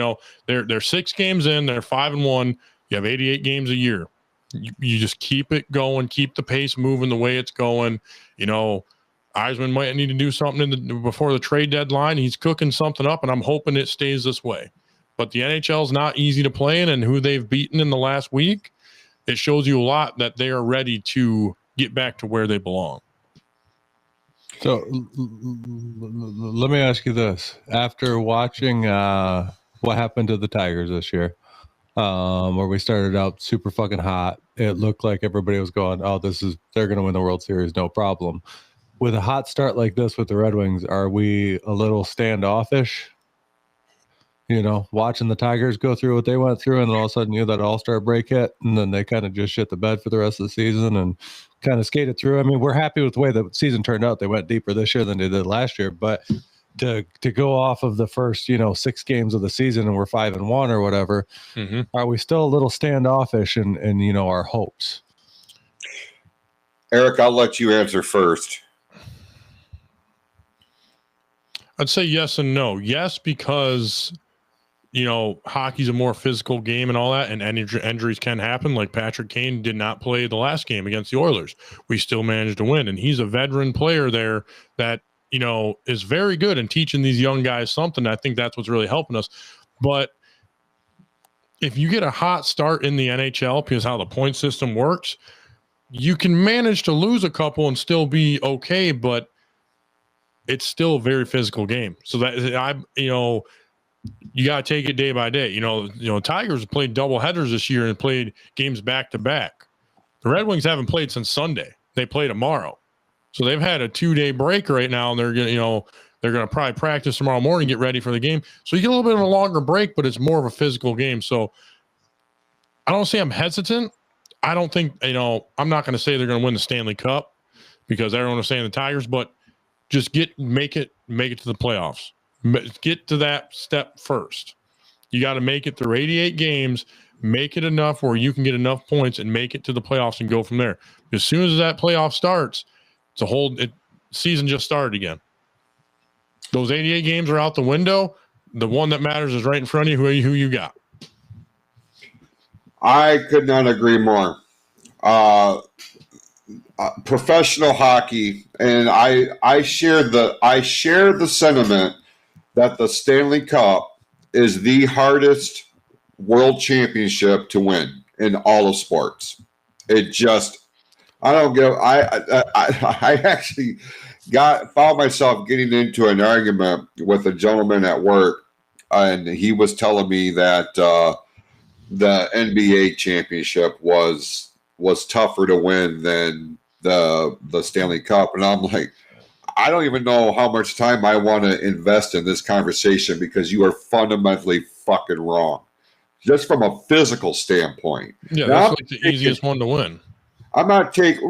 They're 6 games in, they're 5-1. You have 88 games a year. You just keep it going, keep the pace moving the way it's going. Eisman might need to do something before the trade deadline. He's cooking something up, and I'm hoping it stays this way. But the NHL is not easy to play in, and who they've beaten in the last week, it shows you a lot that they are ready to get back to where they belong. So let me ask you this. After watching what happened to the Tigers this year, where we started out super fucking hot, it looked like everybody was going, they're going to win the World Series, no problem. With a hot start like this with the Red Wings, are we a little standoffish? Watching the Tigers go through what they went through, and then all of a sudden, that all-star break hit, and then they kind of just shit the bed for the rest of the season and kind of skated through. I mean, we're happy with the way the season turned out. They went deeper this year than they did last year, but to go off of the first 6 games of the season and we're 5-1 or whatever, are we still a little standoffish in our hopes? Eric, I'll let you answer first. I'd say yes and no. Yes, because hockey's a more physical game and all that, and injuries can happen. Like Patrick Kane did not play the last game against the Oilers. We still managed to win, and he's a veteran player there that is very good in teaching these young guys something. I think that's what's really helping us. But if you get a hot start in the NHL, because how the point system works, you can manage to lose a couple and still be okay, but it's still a very physical game. So that you got to take it day by day. Tigers played double headers this year and played games back to back. The Red Wings haven't played since Sunday. They play tomorrow. So they've had a 2-day break right now, and they're going to probably practice tomorrow morning, get ready for the game. So you get a little bit of a longer break, but it's more of a physical game. So I don't say I'm hesitant. I don't think, I'm not going to say they're going to win the Stanley Cup because everyone is saying the Tigers, but just make it to the playoffs. Get to that step first. You got to make it through 88 games, make it enough where you can get enough points and make it to the playoffs and go from there. As soon as that playoff starts, season just started again. Those 88 games are out the window. The one that matters is right in front of you. Who you got? I could not agree more. Professional hockey, and I share the sentiment that the Stanley Cup is the hardest world championship to win in all of sports. I actually found myself getting into an argument with a gentleman at work, and he was telling me that the NBA championship was tougher to win than the Stanley Cup. And I'm like, I don't even know how much time I want to invest in this conversation because you are fundamentally fucking wrong. Just from a physical standpoint. Yeah, that's like the easiest one to win. I'm not taking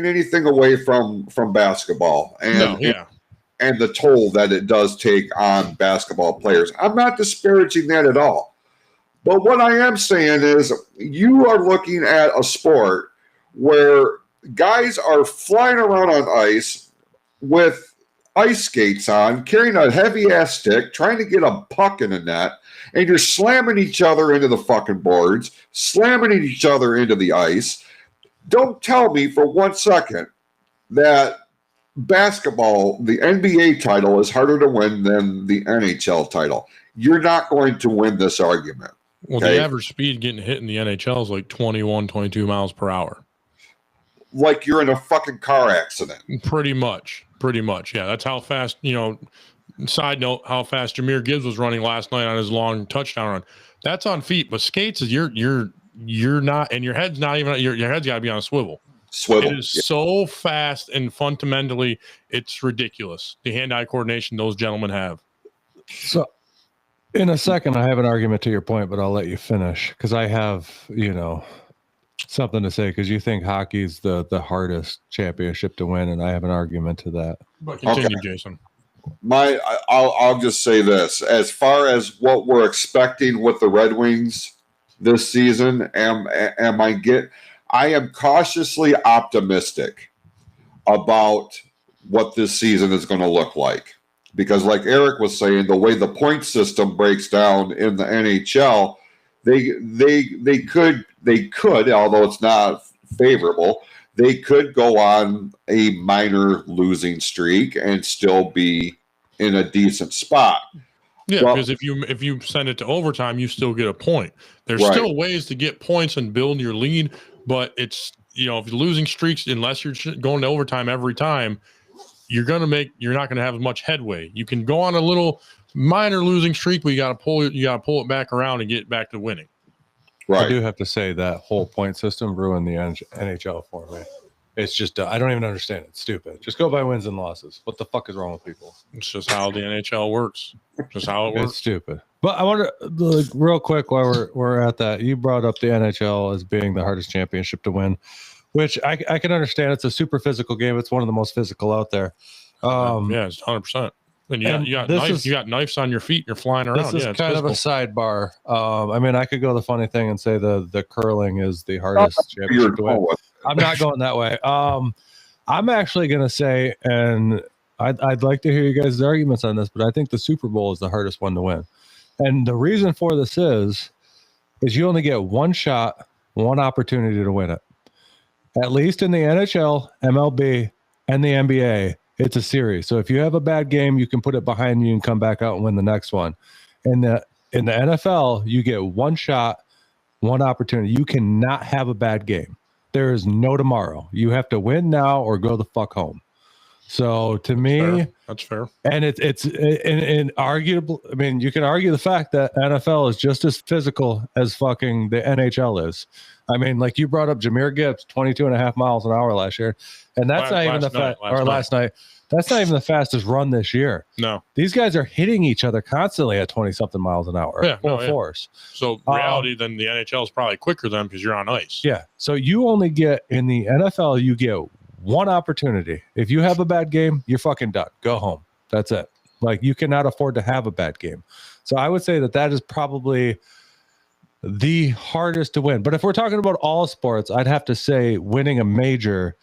anything away from basketball and the toll that it does take on basketball players. I'm not disparaging that at all. But what I am saying is you are looking at a sport where guys are flying around on ice with ice skates on, carrying a heavy-ass stick, trying to get a puck in the net, and you're slamming each other into the fucking boards, slamming each other into the ice. Don't tell me for 1 second that basketball, the NBA title, is harder to win than the NHL title. You're not going to win this argument. Well, okay? The average speed getting hit in the NHL is like 21, 22 miles per hour. Like you're in a fucking car accident. Pretty much. Yeah, that's how fast, side note, how fast Jahmyr Gibbs was running last night on his long touchdown run. That's on feet, but skates is you're not, and your head's not even, your head's got to be on a swivel. It is so fast, and fundamentally, it's ridiculous. The hand-eye coordination those gentlemen have. So, in a second, I have an argument to your point, but I'll let you finish because I have, something to say because you think hockey's the hardest championship to win, and I have an argument to that. But continue, okay. Jason. I'll just say this: as far as what we're expecting with the Red Wings this season, I am cautiously optimistic about what this season is going to look like. Because like Eric was saying, the way the point system breaks down in the NHL, they could, although it's not favorable, they could go on a minor losing streak and still be in a decent spot. Yeah, because if you send it to overtime, you still get a point. There's still ways to get points and build your lead, but it's if you're losing streaks, unless you're going to overtime every time, you're not going to have as much headway. You can go on a little minor losing streak, but you got to pull it back around and get back to winning. Right. I do have to say that whole point system ruined the NHL for me. It's just I don't even understand it. It's stupid. Just go by wins and losses. What the fuck is wrong with people? It's just how the NHL works. Just how it works. It's stupid. But I wonder, real quick, while we're at that, you brought up the NHL as being the hardest championship to win, which I can understand. It's a super physical game. It's one of the most physical out there. Yeah, it's 100%. And you got knives on your feet. You're flying around. This is kind of a sidebar. I mean, I could go the funny thing and say the curling is the hardest championship to win. I'm not going that way. I'm actually going to say, and I'd like to hear you guys' arguments on this, but I think the Super Bowl is the hardest one to win. And the reason for this is you only get one shot, one opportunity to win it. At least in the NHL, MLB, and the NBA, it's a series. So if you have a bad game, you can put it behind you and come back out and win the next one. In the NFL, you get one shot, one opportunity. You cannot have a bad game. There is no tomorrow. You have to win now or go the fuck home. So to me, that's fair. And it's arguable. I mean, you can argue the fact that NFL is just as physical as fucking the NHL is. I mean, like you brought up Jahmyr Gibbs, 22.5 miles an hour last year. And that's not even last night. That's not even the fastest run this year. No. These guys are hitting each other constantly at 20-something miles an hour. Full force. So reality, then the NHL is probably quicker than because you're on ice. Yeah. So you only get, in the NFL, you get one opportunity. If you have a bad game, you're fucking done. Go home. That's it. Like, you cannot afford to have a bad game. So I would say that is probably the hardest to win. But if we're talking about all sports, I'd have to say winning a major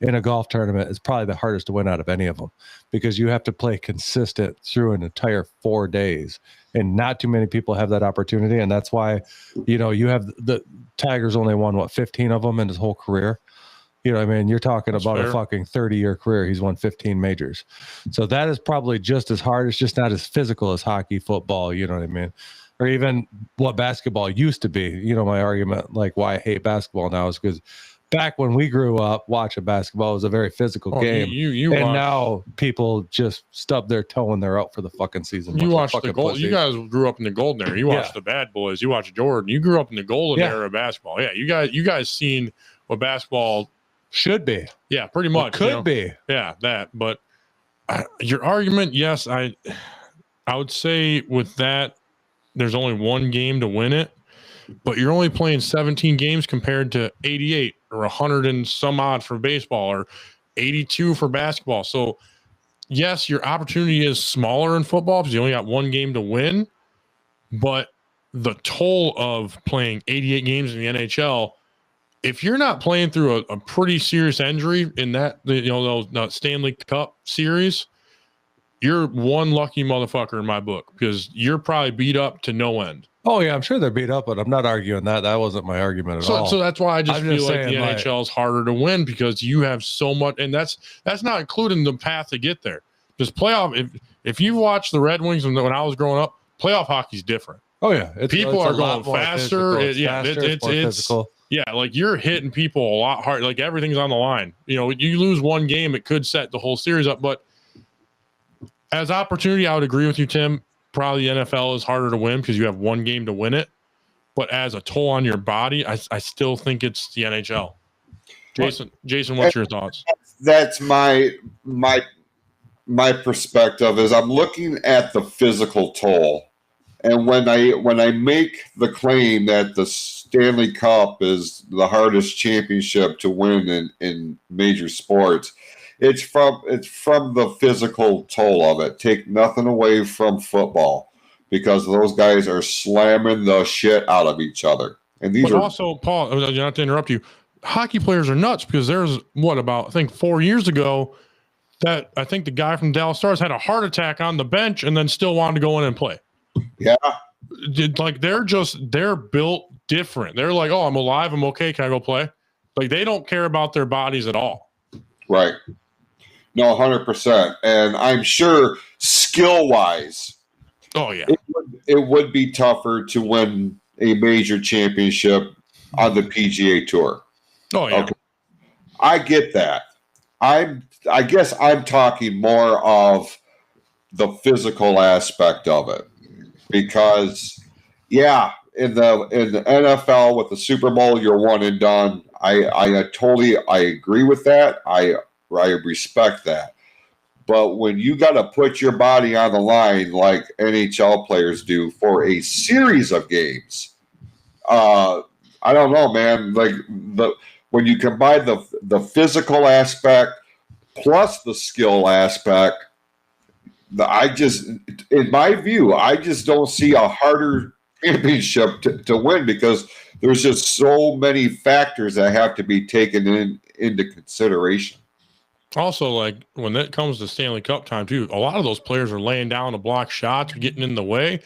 in a golf tournament is probably the hardest to win out of any of them, because you have to play consistent through an entire 4 days, and not too many people have that opportunity. And that's why, you have the Tiger's only won 15 of them in his whole career. You know what I mean? You're talking about a fucking 30-year career. He's won 15 majors. So that is probably just as hard. It's just not as physical as hockey, football, you know what I mean? Or even what basketball used to be. My argument, like why I hate basketball now, is because back when we grew up watching basketball, it was a very physical game. And now people just stub their toe and they're out for the fucking season. You watched the gold. You guys grew up in the golden era. You watched the Bad Boys. You watched Jordan. You grew up in the golden era of basketball. Yeah, you guys seen what basketball should be. Yeah, pretty much. Could be. Yeah, that. But your argument, yes, I would say with that, there's only one game to win it, but you're only playing 17 games compared to 88 or 100 and some odd for baseball, or 82 for basketball. So yes, your opportunity is smaller in football because you only got one game to win, but the toll of playing 88 games in the NHL, if you're not playing through a pretty serious injury in that, those Stanley Cup series, you're one lucky motherfucker in my book, because you're probably beat up to no end. Oh yeah, I'm sure they're beat up, but I'm not arguing that. That wasn't my argument at all. So that's why I just feel like the NHL is harder to win, because you have so much, and that's not including the path to get there. Just playoff. If you watch the Red Wings when I was growing up, playoff hockey's different. Oh yeah, people are going faster. It's physical. Yeah, like you're hitting people a lot hard. Like everything's on the line. You lose one game, it could set the whole series up. But as opportunity, I would agree with you, Tim. Probably the NFL is harder to win because you have one game to win it. But as a toll on your body, I still think it's the NHL. Jason, what's your thoughts? That's my perspective. Is I'm looking at the physical toll. And when I make the claim that the Stanley Cup is the hardest championship to win in major sports, it's from the physical toll of it. Take nothing away from football, because those guys are slamming the shit out of each other. And these are also, Paul, not to interrupt you, hockey players are nuts, because there's I think 4 years ago that I think the guy from Dallas Stars had a heart attack on the bench and then still wanted to go in and play. Yeah. Like they're built different. They're like, oh, I'm alive, I'm okay, can I go play? Like they don't care about their bodies at all. Right. No, 100%. And I'm sure skill-wise, oh yeah, it would be tougher to win a major championship on the PGA Tour. Oh yeah. Okay. I get that. I guess I'm talking more of the physical aspect of it. Because, yeah, in the NFL with the Super Bowl, you're one and done. I totally agree with that. I respect that. But when you got to put your body on the line like NHL players do for a series of games, I don't know, man. Like when you combine the physical aspect plus the skill aspect, in my view, I just don't see a harder championship to win because there's just so many factors that have to be taken into consideration. Also, like when it comes to Stanley Cup time too, a lot of those players are laying down to block shots, getting in the way.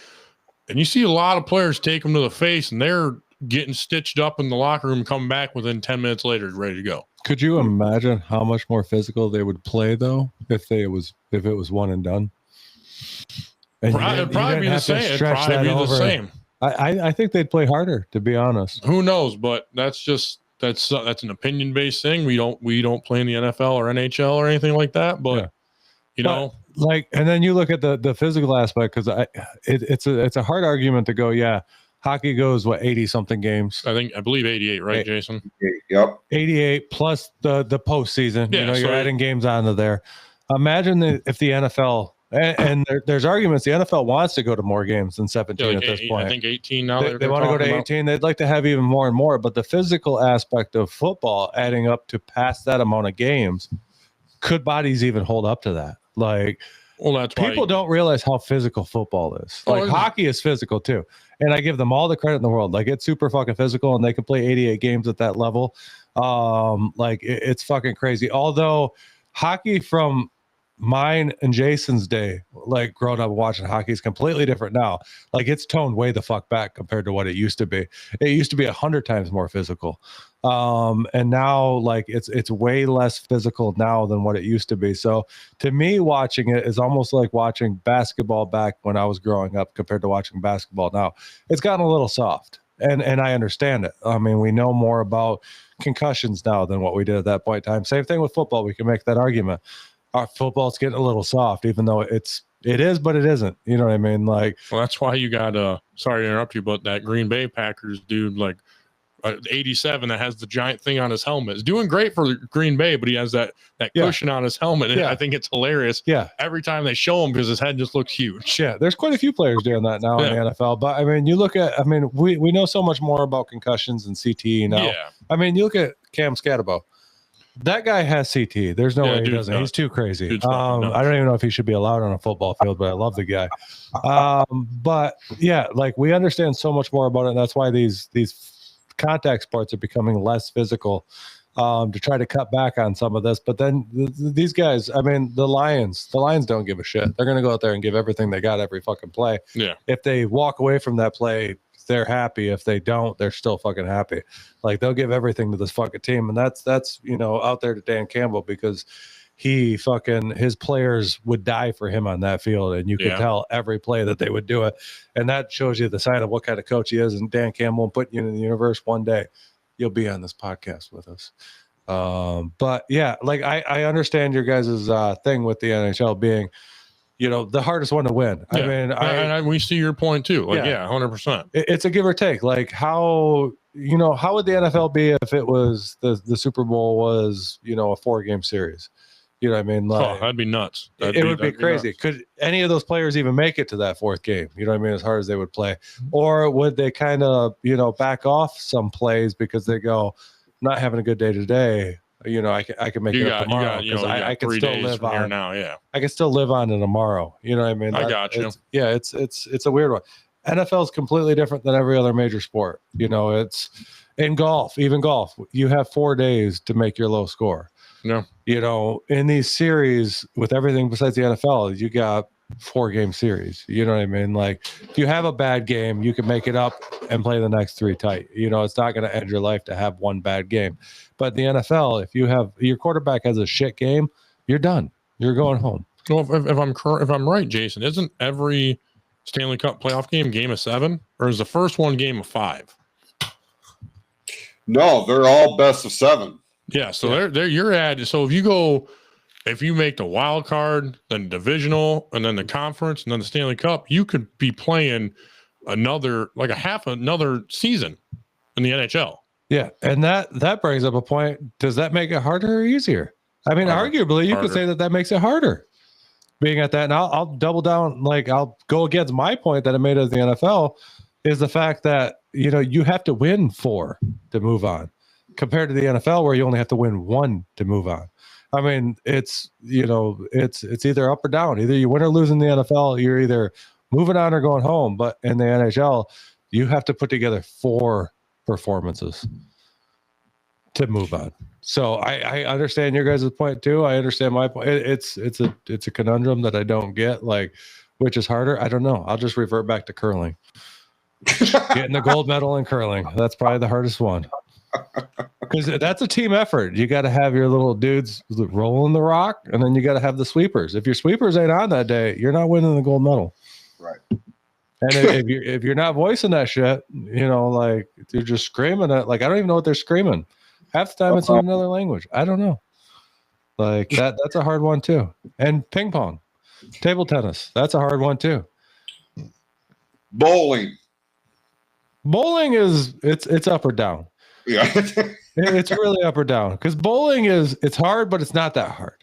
And you see a lot of players take them to the face and they're getting stitched up in the locker room, coming back within 10 minutes later, ready to go. Could you imagine how much more physical they would play though if it was one and done? And it'd probably be the same. I think they'd play harder, to be honest. Who knows? But that's an opinion based thing. We don't play in the NFL or NHL or anything like that. But you know, like, and then you look at the physical aspect because it's a hard argument to go. Yeah, hockey goes 80 something games. I believe 88, right, Jason? Yep, 88 plus the postseason. Yeah, you're adding games onto there. Imagine if the NFL. And there's arguments. The NFL wants to go to more games than 17 at this point. I think 18 now. They want to go to 18. They'd like to have even more and more. But the physical aspect of football adding up to past that amount of games, could bodies even hold up to that? Like, well, that's people don't realize how physical football is. Like hockey is physical too. And I give them all the credit in the world. Like it's super fucking physical and they can play 88 games at that level. It's fucking crazy. Although hockey from mine and Jason's day, like growing up watching hockey, is completely different now. Like it's toned way the fuck back compared to what it used to be. It used to be 100 times more physical. And now like it's way less physical now than what it used to be. So to me, watching it is almost like watching basketball back when I was growing up compared to watching basketball now. It's gotten a little soft. And I understand it. I mean, we know more about concussions now than what we did at that point in time. Same thing with football. We can make that argument. Our football's getting a little soft, even though it is, but it isn't. You know what I mean? Like, well, that's why you got sorry to interrupt you, but that Green Bay Packers dude, like 87, that has the giant thing on his helmet, is doing great for Green Bay, but he has that cushion on his helmet. And I think it's hilarious. Yeah. Every time they show him because his head just looks huge. Yeah. There's quite a few players doing that now in the NFL. But I mean, we know so much more about concussions and CTE now. Yeah. I mean, you look at Cam Scatterbo. That guy has CT. There's no way he doesn't. He's too crazy. I don't even know if he should be allowed on a football field, but I love the guy. But yeah, like we understand so much more about it. And that's why these contact sports are becoming less physical to try to cut back on some of this. But then these guys, I mean, the Lions don't give a shit. They're going to go out there and give everything they got every fucking play. Yeah. If they walk away from that play, they're happy. If they don't, they're still fucking happy. Like they'll give everything to this fucking team. And that's out there to Dan Campbell because his players would die for him on that field. And you could tell every play that they would do it. And that shows you the sign of what kind of coach he is. And Dan Campbell will put you in the universe one day. You'll be on this podcast with us. But yeah, like I understand your guys' thing with the NHL being, the hardest one to win. Yeah. I mean, we see your point too. Like, 100%. It's a give or take. Like how would the NFL be if it was the Super Bowl was, a 4-game series? You know what I mean? Like, that'd be nuts. It would be crazy. Nuts. Could any of those players even make it to that 4th game? You know what I mean? As hard as they would play, or would they kind of, back off some plays because they go, not having a good day today. I can make it up tomorrow because I can still live on now. Yeah, I can still live on to tomorrow. You know what I mean? I got you. It's a weird one. NFL is completely different than every other major sport. It's in golf, even golf. You have 4 days to make your low score. Yeah. In these series with everything besides the NFL, you got 4-game series. You know what I mean? Like if you have a bad game, you can make it up and play the next 3 tight. It's not going to end your life to have one bad game. But the NFL, if you have your quarterback has a shit game, you're done. You're going home. Well, if I'm right, Jason, isn't every Stanley Cup playoff game of 7, or is the first one game of 5? No, they're all best of 7. Yeah, so they're you're at. So if you make the wild card, then divisional, and then the conference, and then the Stanley Cup, you could be playing another season in the NHL. Yeah, and that brings up a point. Does that make it harder or easier? I mean, arguably, you could say that makes it harder being at that. And I'll double down. Like I'll go against my point that I made as the NFL is the fact that you have to win 4 to move on, compared to the NFL where you only have to win 1 to move on. I mean, it's either up or down. Either you win or lose in the NFL. You're either moving on or going home. But in the NHL, you have to put together 4 performances to move on. So I understand your guys' point too. I understand my point. It's a conundrum that I don't get. Like, which is harder? I don't know. I'll just revert back to curling. Getting the gold medal in curling. That's probably the hardest one. Because that's a team effort. You got to have your little dudes rolling the rock, and then you got to have the sweepers. If your sweepers ain't on that day, you're not winning the gold medal. Right. And if you're not voicing that shit, like you're just screaming it. Like, I don't even know what they're screaming. Half the time it's in another language. I don't know. Like that's a hard one too. And ping pong, table tennis, that's a hard one too. Bowling is it's up or down. Yeah. It's really up or down because bowling it's hard, but it's not that hard.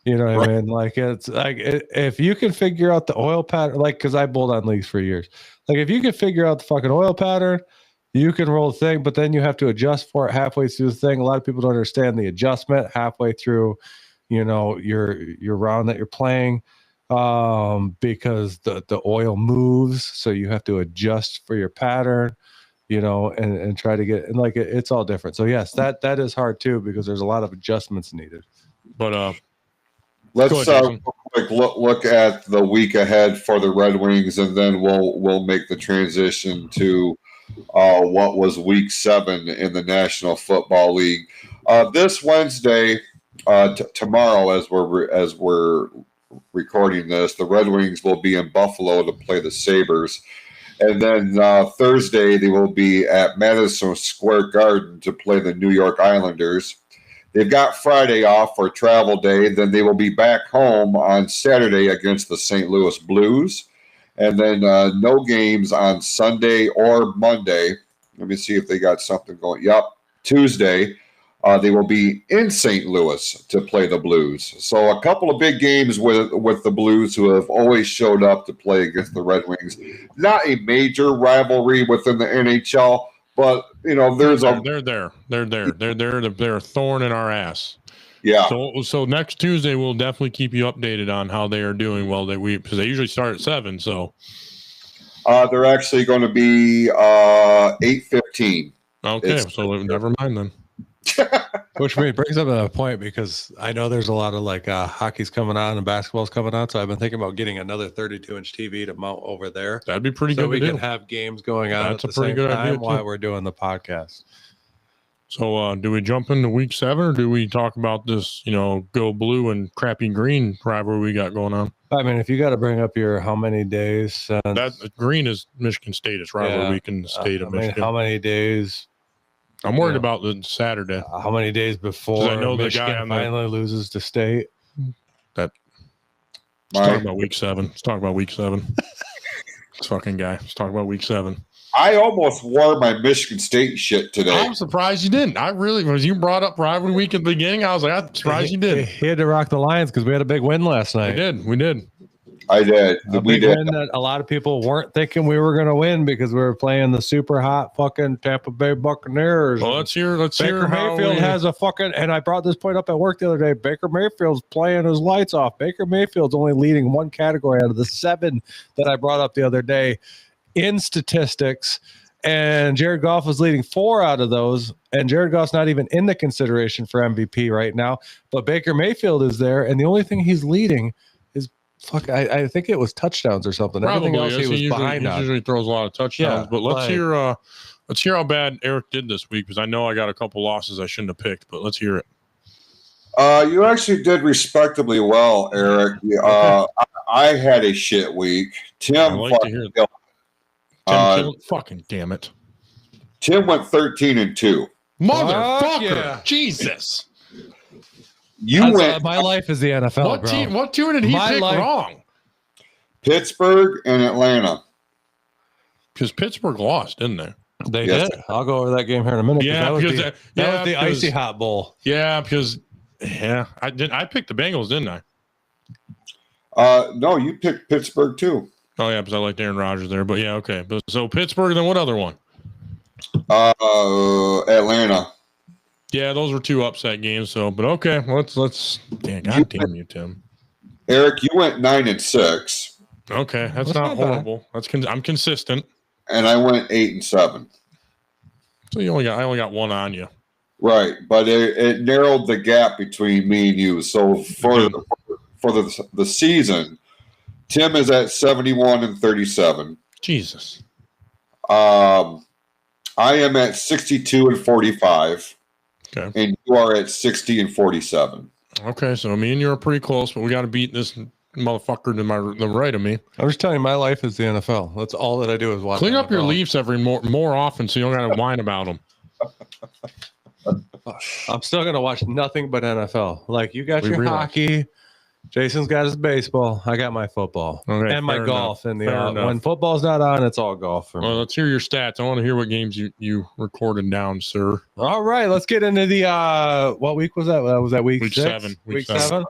You know what I mean? Like, it's like if you can figure out the oil pattern, like, because I bowled on leagues for years. Like, if you can figure out the fucking oil pattern, you can roll the thing, but then you have to adjust for it halfway through the thing. A lot of people don't understand the adjustment halfway through, your round that you're playing, because the oil moves, so you have to adjust for your pattern, and try to get, and like it's all different. So yes, that is hard too because there's a lot of adjustments needed. But let's quick look at the week ahead for the Red Wings, and then we'll make the transition to what was week 7 in the National Football League. This Wednesday, tomorrow, as we're recording this, the Red Wings will be in Buffalo to play the Sabres. And then Thursday, they will be at Madison Square Garden to play the New York Islanders. They've got Friday off for travel day. Then they will be back home on Saturday against the St. Louis Blues. And then no games on Sunday or Monday. Let me see if they got something going. Yep, Tuesday. They will be in St. Louis to play the Blues. So a couple of big games with the Blues, who have always showed up to play against the Red Wings. Not a major rivalry within the NHL, but there's they're there. They're a thorn in our ass. Yeah. So next Tuesday we'll definitely keep you updated on how they are doing. Well, because they usually start at 7. So they're actually going to be 8:15. Okay, so never mind then. Which brings up a point, because I know there's a lot of like hockey's coming on and basketball's coming on, so I've been thinking about getting another 32-inch TV to mount over there. That'd be pretty so good. We can have games going on at the same time while we're doing the podcast. So do we jump into week 7, or do we talk about this, go blue and crappy green rivalry we got going on? I mean, if you got to bring up your how many days that green is Michigan State. It's rivalry week in the state of Michigan. How many days? I'm worried about the Saturday. How many days before I know Michigan the guy finally loses to State? Let's talk about week 7. Let's talk about week 7. This fucking guy. Let's talk about week 7. I almost wore my Michigan State shit today. I'm surprised you didn't. I really, when you brought up rivalry week at the beginning, I was like, I'm surprised you did. He had to rock the Lions because we had a big win last night. We did. I did. We did. Win that a lot of people weren't thinking we were going to win because we were playing the super hot fucking Tampa Bay Buccaneers. Well, let's hear Baker Mayfield has a fucking, and I brought this point up at work the other day. Baker Mayfield's playing his lights off. Baker Mayfield's only leading one category out of the 7 that I brought up the other day in statistics. And Jared Goff was leading 4 out of those. And Jared Goff's not even in the consideration for MVP right now. But Baker Mayfield is there. And the only thing he's leading is I think it was touchdowns or something. Probably. Everything else he was behind on. He usually throws a lot of touchdowns. But let's hear how bad Eric did this week, because I know I got a couple losses I shouldn't have picked. But let's hear it. You actually did respectably well, Eric. I had a shit week. Tim, fucking damn it. Tim went 13-2. Motherfucker! Yeah. Jesus. My life is the NFL. What team did he pick wrong? Pittsburgh and Atlanta. Because Pittsburgh lost, didn't they? They did. I'll go over that game here in a minute. Yeah, that was the Icy Hot Bowl. Yeah, because I picked the Bengals, didn't I? No, you picked Pittsburgh too. Oh yeah, because I liked Aaron Rodgers there. But yeah, okay. So Pittsburgh, then what other one? Atlanta. Yeah, those were 2 upset games. So, but okay, let's. Damn, God damn you, Tim. Eric, you went 9-6. Okay, that's not horrible. I'm consistent. And I went 8-7. So I only got 1 on you. Right, but it narrowed the gap between me and you. So for the season, Tim is at 71-37. Jesus. I am at 62-45. Okay. And you are at 60-47. Okay, so me and you are pretty close, but we got to beat this motherfucker to the right of me. I'm just telling you, my life is the NFL. That's all that I do is watch. Clean up NFL. your Leafs every more often, so you don't got to whine about them. I'm still gonna watch nothing but NFL. Like you got your hockey, Jason's got his baseball. I got my football and my golf. And when football's not on, it's all golf for me. Well, let's hear your stats. I want to hear what games you recorded down, sir. All right, let's get into the what week was that? Was that week 6? 7? Week 7.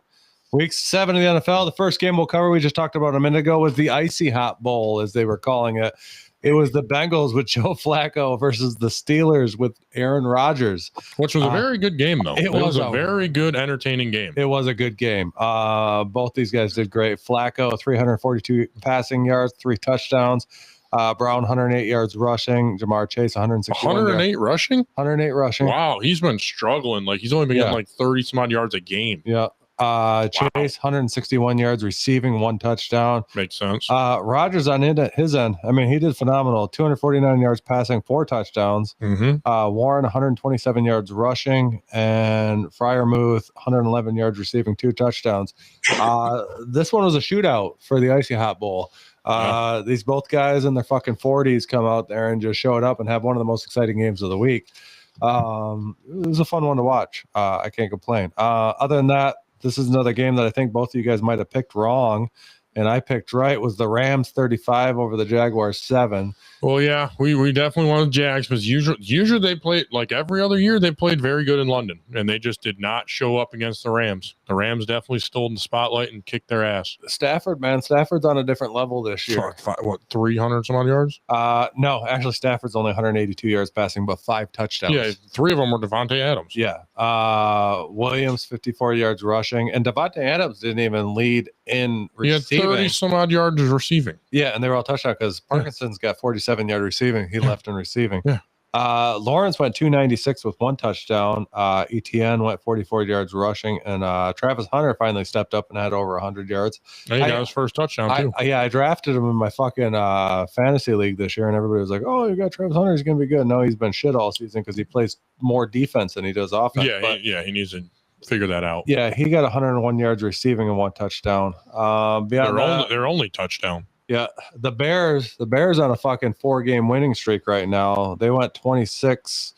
Week 7 of the NFL. The first game we'll cover, we just talked about a minute ago, was the Icy Hot Bowl, as they were calling it. It was the Bengals with Joe Flacco versus the Steelers with Aaron Rodgers. Which was a very good game, though. It was a very good, entertaining game. It was a good game. Both these guys did great. Flacco, 342 passing yards, 3 touchdowns. Brown, 108 yards rushing. Jamar Chase, 108 rushing? 108 rushing. Wow, he's been struggling. Like, he's only been getting like 30-some-odd yards a game. Yeah. Chase, 161 yards receiving, 1 touchdown. Makes sense. Rodgers on his end, I mean, he did phenomenal. 249 yards passing, 4 touchdowns. Warren, 127 yards rushing, and Freiermuth, 111 yards receiving, 2 touchdowns. This one was a shootout for the Icy Hot Bowl. These both guys in their fucking 40s come out there and just show it up and have one of the most exciting games of the week. It was a fun one to watch. I can't complain. Other than that, this is another game that I think both of you guys might have picked wrong, and I picked right. Was the Rams 35 over the Jaguars 7. Well, yeah, we definitely wanted Jags, because usually they play, like every other year, they played very good in London, and they just did not show up against the Rams. The Rams definitely stole the spotlight and kicked their ass. Stafford, man, Stafford's on a different level this year. 300 some odd yards? No, actually, Stafford's only 182 yards passing, but 5 touchdowns. Yeah, 3 of them were Devontae Adams. Yeah. Williams, 54 yards rushing, and Devontae Adams didn't even lead in receiving. He had 30 some odd yards receiving. Yeah, and they were all touchdowns because Parkinson's got 47-yard receiving. He left in receiving. Yeah. Lawrence went 296 with 1 touchdown. ETN went 44 yards rushing, and Travis Hunter finally stepped up and had over 100 yards. And he got his first touchdown too. I drafted him in my fucking fantasy league this year, and everybody was like, "Oh, you got Travis Hunter? He's gonna be good." No, he's been shit all season because he plays more defense than he does offense. He needs to figure that out. Yeah, he got 101 yards receiving and 1 touchdown. Their only touchdown. Yeah, the Bears on a fucking 4-game winning streak right now. They went 26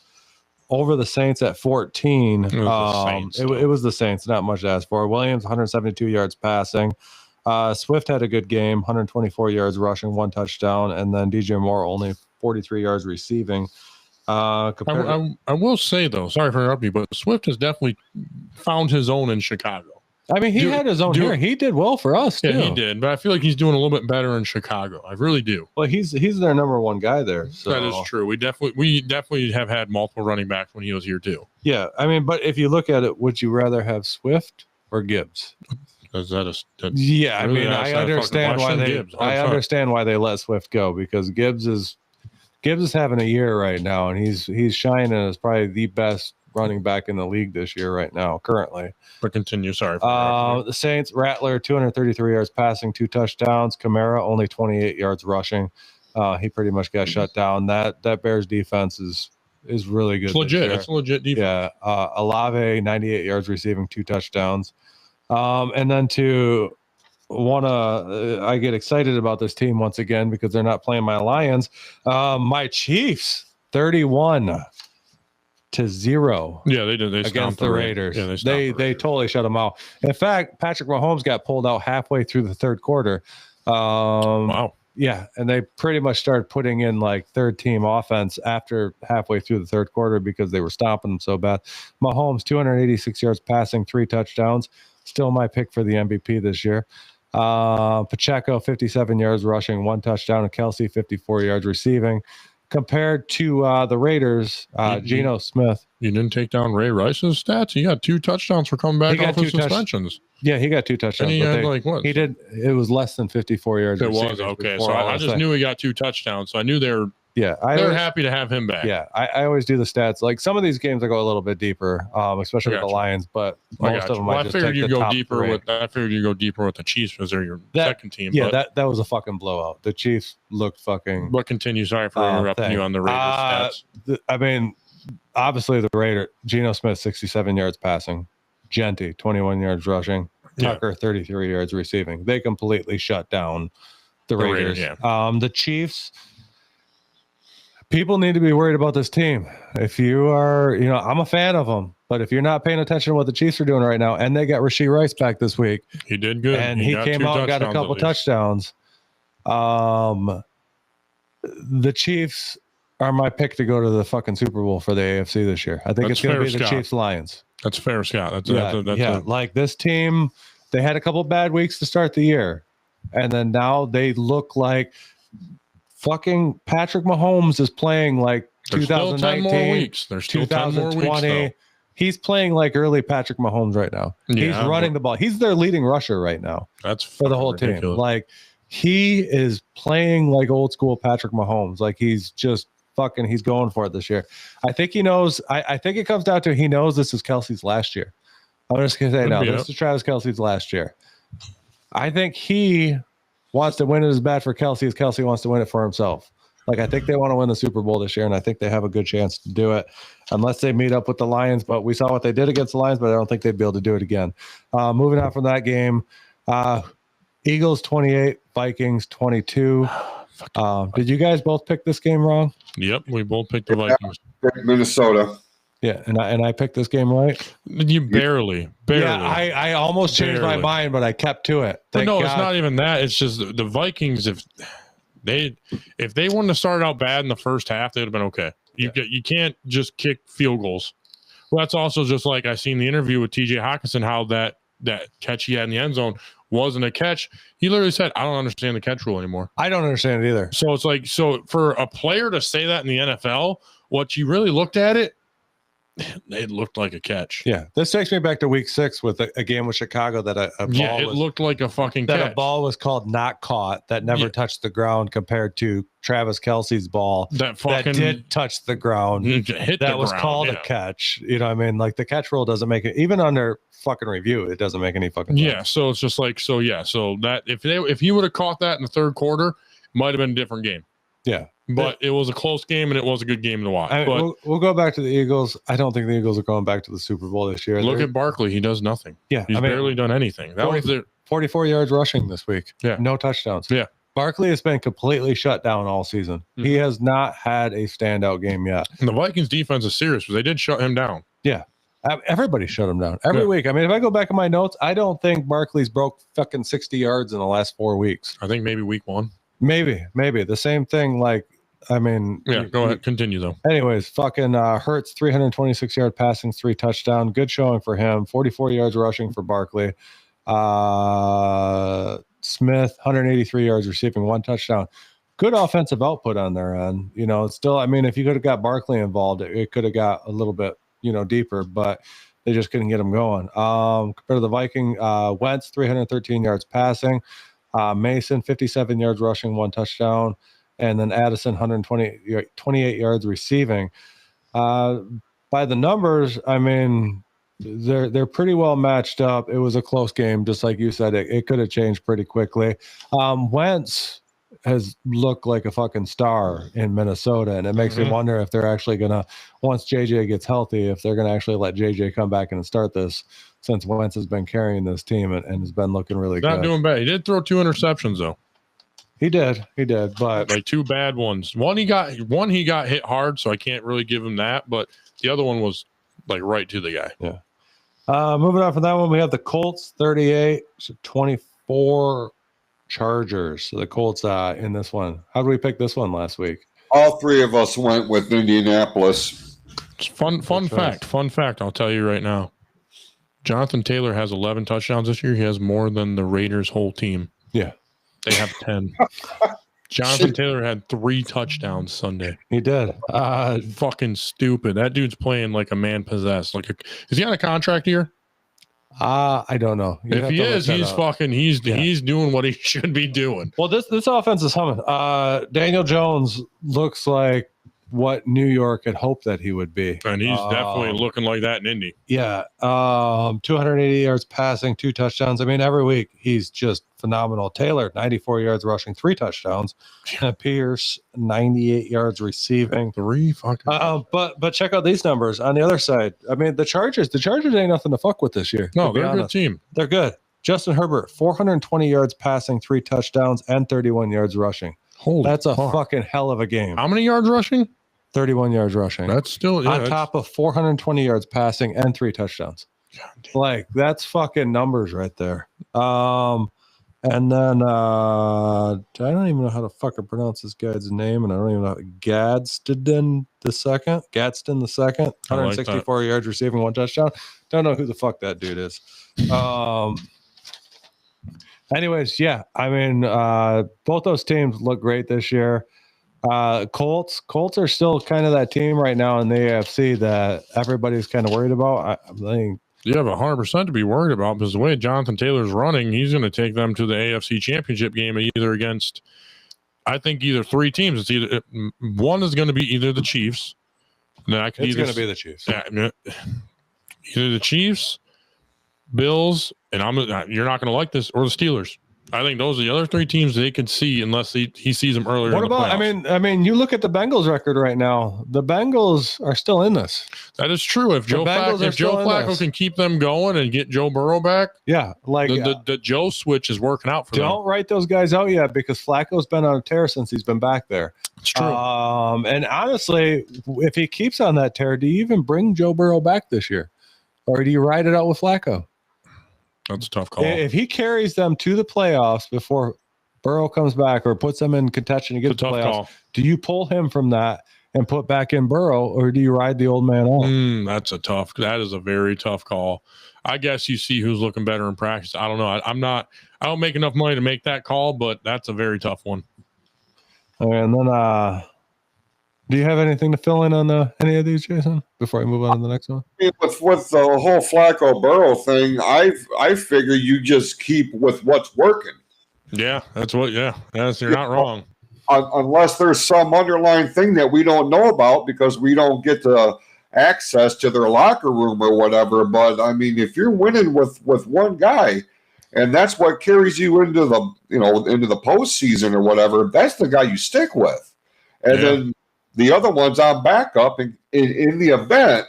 over the Saints at 14. It was the Saints, not much to ask for. Williams, 172 yards passing. Swift had a good game, 124 yards rushing, 1 touchdown, and then DJ Moore only 43 yards receiving. I will say, though, sorry for interrupting you, but Swift has definitely found his own in Chicago. I mean, he had his own here. He did well for us, too. Yeah, he did. But I feel like he's doing a little bit better in Chicago. I really do. Well, he's their number 1 guy there. So. That is true. We definitely have had multiple running backs when he was here, too. Yeah, I mean, but if you look at it, would you rather have Swift or Gibbs? I understand why they let Swift go, because Gibbs is having a year right now, and he's shining as probably the best running back in the league this year right now, currently. But continue, sorry. The Saints, Rattler, 233 yards passing, 2 touchdowns. Kamara, only 28 yards rushing. He pretty much got shut down. That Bears defense is really good. It's legit. It's a legit defense. Yeah. Olave, 98 yards receiving, 2 touchdowns. And then I get excited about this team once again because they're not playing my Lions. My Chiefs, 31-0. Yeah, they did. They against the Raiders. Yeah, they totally shut them out. In fact, Patrick Mahomes got pulled out halfway through the 3rd quarter. Wow. Yeah, and they pretty much started putting in like 3rd-team offense after halfway through the 3rd quarter because they were stomping them so bad. Mahomes, 286 yards passing, 3 touchdowns. Still my pick for the MVP this year. Pacheco, 57 yards rushing, 1 touchdown. And Kelsey, 54 yards receiving. compared to the Raiders, Geno Smith. You didn't take down Ray Rice's stats. He got 2 touchdowns for coming back off his suspensions. Yeah, he got 2 touchdowns. And he had like what? He did. It was less than 54 yards. It was okay. So I just knew he got 2 touchdowns. So I knew they're happy to have him back. Yeah, I always do the stats. Like some of these games, I go a little bit deeper, especially with the Lions. But most of them, I figured you go deeper with. I figured you go deeper with the Chiefs because they're your second team. Yeah, that was a fucking blowout. The Chiefs looked fucking. But continue. Sorry for interrupting you on the Raiders stats. I mean, obviously the Raider, Geno Smith, 67 yards passing, Genty, 21 yards rushing, Tucker, 33 yards receiving. They completely shut down the Raiders. The Chiefs. People need to be worried about this team. If you are, I'm a fan of them, but if you're not paying attention to what the Chiefs are doing right now, and they got Rashee Rice back this week, he did good, and he came out and got a couple touchdowns. The Chiefs are my pick to go to the fucking Super Bowl for the AFC this year. I think it's going to be the Chiefs Lions. That's fair, Scott. Like this team, they had a couple bad weeks to start the year, and then now they look like. Fucking Patrick Mahomes is playing like 2019. There's still 10 more weeks. Though. He's playing like early Patrick Mahomes right now. He's running the ball. He's their leading rusher right now. That's for the whole ridiculous. Team. Like he is playing like old school Patrick Mahomes. Like he's just he's going for it this year. I think he knows. I think it comes down to he knows this is Kelsey's last year. I'm just gonna say this is Travis Kelce's last year. I think he wants to win it as bad for Kelsey as Kelsey wants to win it for himself. Like, I think they want to win the Super Bowl this year, and I think they have a good chance to do it unless they meet up with the Lions. But we saw what they did against the Lions, but I don't think they'd be able to do it again. Moving on from that game, Eagles 28, Vikings 22. Did you guys both pick this game wrong? Yep, we both picked the Vikings. Minnesota. Yeah, and I picked this game right. You barely. Yeah, I almost changed my mind, but I kept to it. But no, it's not even that. It's just the Vikings. If they wouldn't have started out bad in the first half, they'd have been okay. You can't just kick field goals. Well, that's also just like I seen the interview with T.J. Hawkinson, how that catch he had in the end zone wasn't a catch. He literally said, "I don't understand the catch rule anymore." I don't understand it either. So it's like, for a player to say that in the NFL, what you really looked at it looked like a catch. Yeah, this takes me back to week 6 with a game with Chicago that looked like a fucking catch. That a ball was called not caught that never touched the ground compared to Travis Kelce's ball that did touch the ground. That was called a catch. You know what I mean? Like the catch rule doesn't make it, even under fucking review, it doesn't make any fucking sense. Yeah, so it's just like, so that if he would have caught that in the third quarter, it might have been a different game. Yeah. But it was a close game, and it was a good game to watch. We'll go back to the Eagles. I don't think the Eagles are going back to the Super Bowl this year. Look at Barkley. He does nothing. Yeah. He's barely done anything. That was 44 yards rushing this week. Yeah. No touchdowns. Yeah. Barkley has been completely shut down all season. Mm-hmm. He has not had a standout game yet. And the Vikings defense is serious, because they did shut him down. Yeah. Everybody shut him down every week. I mean, if I go back in my notes, I don't think Barkley's broke fucking 60 yards in the last 4 weeks. I think maybe week 1. Maybe. The same thing, like, I mean, go ahead. Continue, though. Anyways, fucking Hurts, 326-yard passing, 3 touchdowns. Good showing for him. 44 yards rushing for Barkley. Smith, 183 yards receiving, 1 touchdown. Good offensive output on their end. It's still, I mean, if you could have got Barkley involved, it could have got a little bit, deeper, but they just couldn't get him going. Compared to the Viking, Wentz, 313 yards passing. Mason, 57 yards rushing, 1 touchdown. And then Addison, 128 yards receiving. By the numbers, I mean, they're pretty well matched up. It was a close game, just like you said. It could have changed pretty quickly. Wentz has looked like a fucking star in Minnesota, and it makes me wonder if they're actually going to, once JJ gets healthy, if they're going to actually let JJ come back and start this, since Wentz has been carrying this team and has been looking really good. Not doing bad. He did throw 2 interceptions, though. He did, but like 2 bad ones. One he got hit hard, so I can't really give him that. But the other one was like right to the guy. Yeah. Moving on from that one, we have the Colts 38-24 Chargers. So the Colts in this one. How did we pick this one last week? All 3 of us went with Indianapolis. It's fun fact. Fun fact. I'll tell you right now. Jonathan Taylor has 11 touchdowns this year. He has more than the Raiders' whole team. Yeah. They have 10. Jonathan Taylor had 3 touchdowns Sunday. He did. Fucking stupid. That dude's playing like a man possessed. Is he on a contract here? I don't know. If he is, he's doing what he should be doing. Well, this offense is humming. Daniel Jones looks like what New York had hoped that he would be. And he's definitely looking like that in Indy. Yeah. 280 yards passing, 2 touchdowns. I mean, every week he's just phenomenal. Taylor, 94 yards rushing, 3 touchdowns. Pierce, 98 yards receiving. 3 fucking but check out these numbers on the other side. I mean, the Chargers ain't nothing to fuck with this year. No, they're a good team. They're good. Justin Herbert, 420 yards passing, 3 touchdowns, and 31 yards rushing. That's a fucking hell of a game. How many yards rushing? 31 yards rushing. That's still on top of 420 yards passing and 3 touchdowns. Like, that's fucking numbers right there. And then I don't even know how to fucking pronounce this guy's name, and I don't even know Gadsden the second, 164 yards receiving, 1 touchdown. Don't know who the fuck that dude is. Anyways, yeah, I mean, both those teams look great this year. Colts are still kind of that team right now in the AFC that everybody's kind of worried about. I think you have 100% to be worried about, because the way Jonathan Taylor's running, he's going to take them to the AFC Championship game either against, I think, either 3 teams. It's either one is going to be either the Chiefs. It's going to be the Chiefs. Yeah, either the Chiefs, Bills, and you're not going to like this, or the Steelers. I think those are the other 3 teams they could see unless he sees them earlier. What about? I mean, you look at the Bengals record right now. The Bengals are still in this. That is true. If Joe Flacco can keep them going and get Joe Burrow back, yeah, like the Joe switch is working out for them. Don't write those guys out yet, because Flacco's been on a tear since he's been back there. It's true. And honestly, if he keeps on that tear, do you even bring Joe Burrow back this year, or do you ride it out with Flacco? That's a tough call. If he carries them to the playoffs before Burrow comes back, or puts them in contention to get to the playoffs, call. Do you pull him from that and put back in Burrow, or do you ride the old man out? That is a very tough call. I guess you see who's looking better in practice. I don't know. I don't make enough money to make that call, but that's a very tough one. Okay, and then do you have anything to fill in on any of these, Jason, before I move on to the next one? With the whole Flacco Burrow thing, I figure you just keep with what's working. Yeah, you're not wrong. Unless there's some underlying thing that we don't know about, because we don't get the access to their locker room or whatever. But I mean, if you're winning with one guy, and that's what carries you into the postseason or whatever, that's the guy you stick with. And then the other one's on backup in the event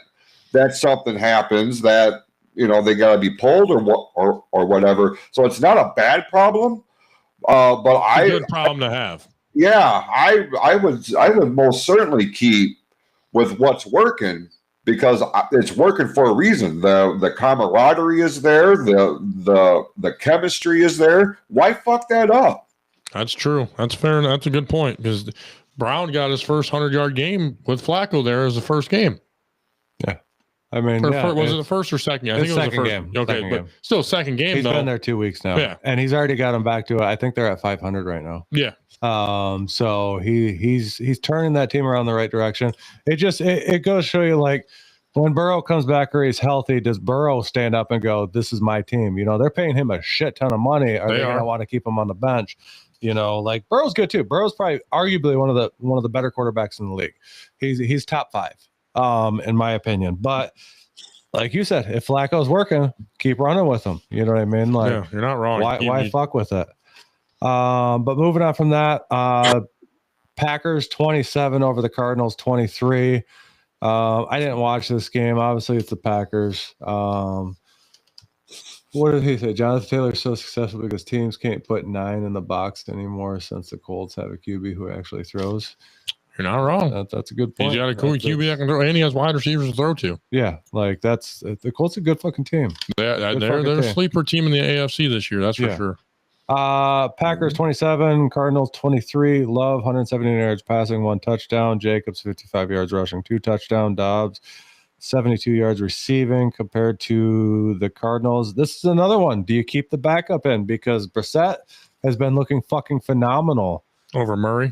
that something happens that, they got to be pulled or whatever. So it's not a bad problem, but it's a good problem to have. Yeah, I would most certainly keep with what's working, because it's working for a reason. The camaraderie is there, the chemistry is there. Why fuck that up? That's true. That's fair. That's a good point, because Brown got his first 100-yard game with Flacco there as the first game. Yeah. I mean, was it the first or second? I think it was the first game. Okay, second but game. Still second game. He's been there 2 weeks now. Yeah. And he's already got him back to it. I think they're at 500 right now. Yeah. So he's turning that team around the right direction. It goes to show you, like, when Burrow comes back or he's healthy, does Burrow stand up and go, "This is my team"? They're paying him a shit ton of money. Are they going to want to keep him on the bench? Like, Burrow's good too. Burrow's probably arguably one of the better quarterbacks in the league. He's top 5, in my opinion. But like you said, if Flacco's working, keep running with him. You know what I mean? Like, you're not wrong. Why fuck with it? But moving on from that, Packers 27 over the Cardinals 23. I didn't watch this game. Obviously, it's the Packers. What did he say? Jonathan Taylor is so successful because teams can't put 9 in the box anymore since the Colts have a QB who actually throws. You're not wrong. That's a good point. He's got a cool QB that can throw, and he has wide receivers to throw to. Yeah, like the Colts are a good fucking team. They're a sleeper team in the AFC this year. That's for sure. Packers 27, Cardinals 23. Love 179 yards passing, 1 touchdown. Jacobs 55 yards rushing, 2 touchdowns. Dobbs 72 yards receiving compared to the Cardinals. This is another one. Do you keep the backup in? Because Brissett has been looking fucking phenomenal Over Murray.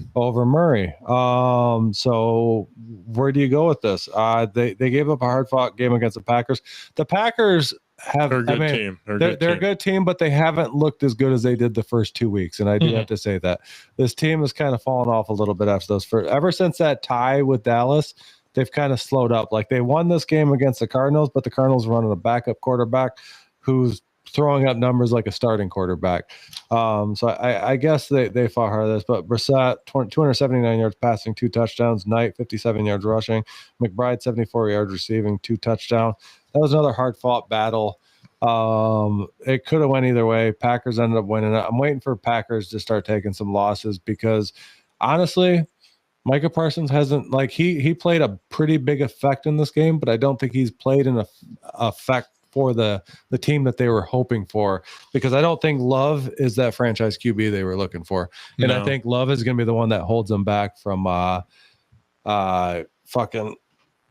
So where do you go with this? They gave up a hard fought game against the Packers. The Packers They're a good team. They're a good team, but they haven't looked as good as they did the first 2 weeks. And I do have to say that this team has kind of fallen off a little bit after those ever since that tie with Dallas. They've kind of slowed up. Like they won this game against the Cardinals, but the Cardinals running a backup quarterback who's throwing up numbers like a starting quarterback. So I guess they fought hard at this, but Brissett, 279 yards passing, 2 touchdowns. Knight, 57 yards rushing. McBride, 74 yards receiving, 2 touchdowns. That was another hard-fought battle. It could have went either way. Packers ended up winning it. I'm waiting for Packers to start taking some losses because, honestly, Micah Parsons hasn't, like, he played a pretty big effect in this game, but I don't think he's played an effect for the team that they were hoping for, because I don't think Love is that franchise QB they were looking for. And I think Love is going to be the one that holds them back from fucking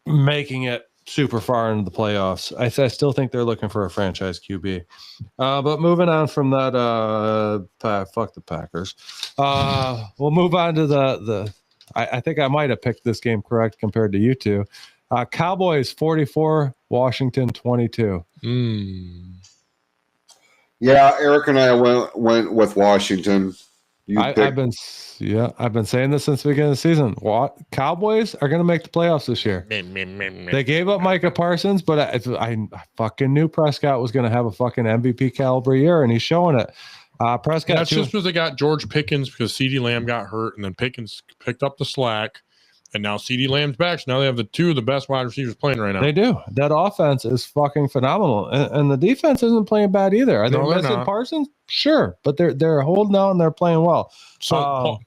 making it super far into the playoffs. I still think they're looking for a franchise QB. But moving on from that, fuck the Packers. We'll move on to I think I might have picked this game correct compared to you two. Cowboys 44, Washington 22. Yeah, Eric and I went with Washington. I've been saying this since the beginning of the season. Cowboys are going to make the playoffs this year. They gave up Micah Parsons, but I fucking knew Prescott was going to have a fucking MVP caliber year, and he's showing it. Prescott. That's just because they got George Pickens because CeeDee Lamb got hurt, and then Pickens picked up the slack. And now CeeDee Lamb's back. So now they have the 2 of the best wide receivers playing right now. They do. That offense is fucking phenomenal. And the defense isn't playing bad either. Are they missing Parsons? Sure. But they're holding out and they're playing well. So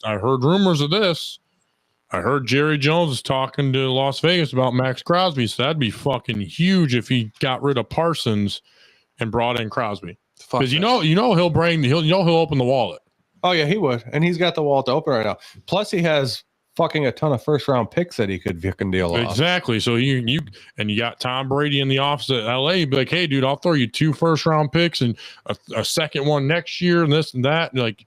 I heard rumors of this. I heard Jerry Jones is talking to Las Vegas about Max Crosby. So that'd be fucking huge if he got rid of Parsons and brought in Crosby. Because he'll open the wallet. Oh yeah, he would. And he's got the wallet to open right now. Plus he has fucking a ton of first round picks that he could fucking deal off. Exactly. So you got Tom Brady in the office at LA. You'd be like, hey, dude, I'll throw you 2 first round picks and a second one next year and this and that. Like,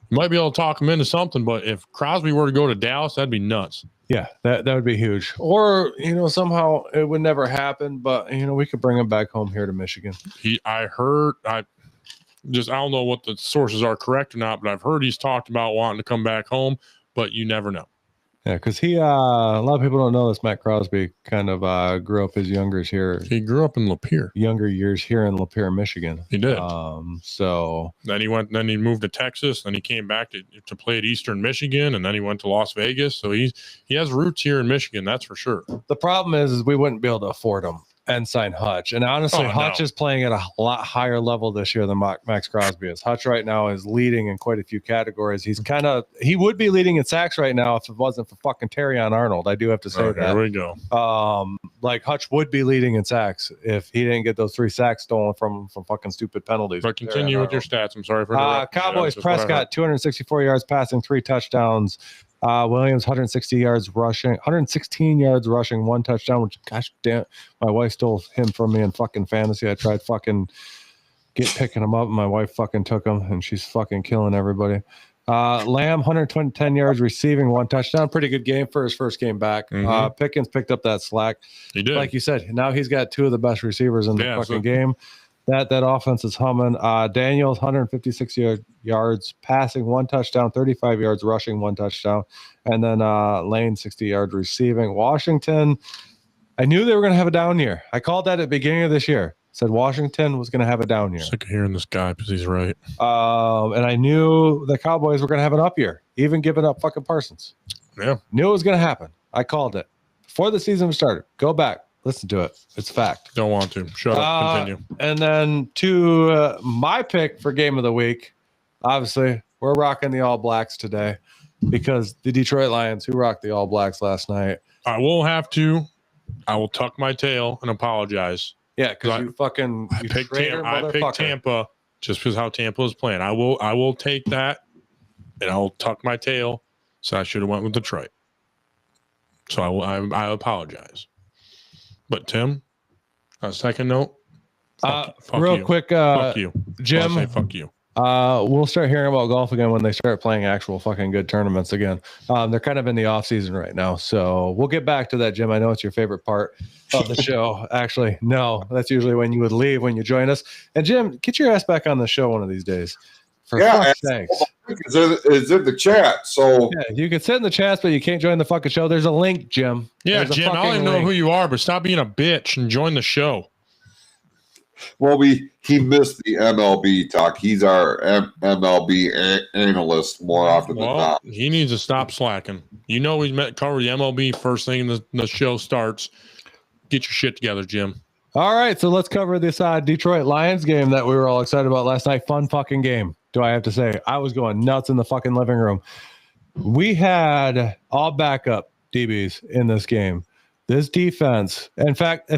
you might be able to talk him into something. But if Crosby were to go to Dallas, that'd be nuts. Yeah, that would be huge. Or, somehow it would never happen. But, we could bring him back home here to Michigan. I don't know what the sources are correct or not, but I've heard he's talked about wanting to come back home, but you never know. Yeah, because a lot of people don't know this. Matt Crosby kind of grew up his younger years here. He grew up in Lapeer. Younger years here in Lapeer, Michigan. He did. So then he moved to Texas. Then he came back to play at Eastern Michigan, and then he went to Las Vegas. So he has roots here in Michigan, that's for sure. The problem is we wouldn't be able to afford him and sign Hutch. And honestly, Hutch is playing at a lot higher level this year than Max Crosby is. Hutch right now is leading in quite a few categories. He would be leading in sacks right now if it wasn't for fucking Terrion Arnold. I do have to say that. There we go. Like Hutch would be leading in sacks if he didn't get those 3 sacks stolen from fucking stupid penalties. But continue with your stats. I'm sorry for Cowboys. Prescott 264 yards passing, 3 touchdowns. Williams 116 yards rushing, 1 touchdown, which gosh damn, my wife stole him from me in fucking fantasy. I tried fucking picking him up and my wife fucking took him and she's fucking killing everybody. Lamb 110 yards receiving, 1 touchdown. Pretty good game for his first game back. Pickens picked up that slack. He did. Like you said, now he's got 2 of the best receivers in the game. That offense is humming. Daniels 156 yards passing, 1 touchdown, 35 yards rushing, 1 touchdown, and then Lane 60 yards receiving. Washington, I knew they were going to have a down year. I called that at the beginning of this year. Said Washington was going to have a down year. Sick of hearing this guy because he's right. And I knew the Cowboys were going to have an up year, even giving up fucking Parsons. Yeah, knew it was going to happen. I called it before the season started. Go back. Listen to it. It's fact. Don't want to. Shut up. Continue. And then to my pick for game of the week, obviously, we're rocking the All Blacks today because the Detroit Lions, who rocked the All Blacks last night. I will tuck my tail and apologize. Yeah, because I picked Tampa just because how Tampa is playing. I will take that and I'll tuck my tail. So I should have went with Detroit. So I apologize. But Tim, a second note. Real quick, fuck you, Jim. I'll say fuck you. We'll start hearing about golf again when they start playing actual fucking good tournaments again. They're kind of in the off season right now, so we'll get back to that, Jim. I know it's your favorite part of the show. Actually, no, that's usually when you would leave when you join us. And Jim, get your ass back on the show one of these days. For fuck's sakes. Is in the chat. So yeah, you can sit in the chat, but you can't join the fucking show. There's a link, Jim. Yeah, There's Jim, I don't even know who you are, but stop being a bitch and join the show. Well, he missed the MLB talk. He's our MLB analyst more often than not. He needs to stop slacking. You know he's cover the MLB first thing the show starts. Get your shit together, Jim. All right, so let's cover this Detroit Lions game that we were all excited about last night. Fun fucking game, do I have to say. I was going nuts in the fucking living room. We had all backup DBs in this game. This defense, in fact,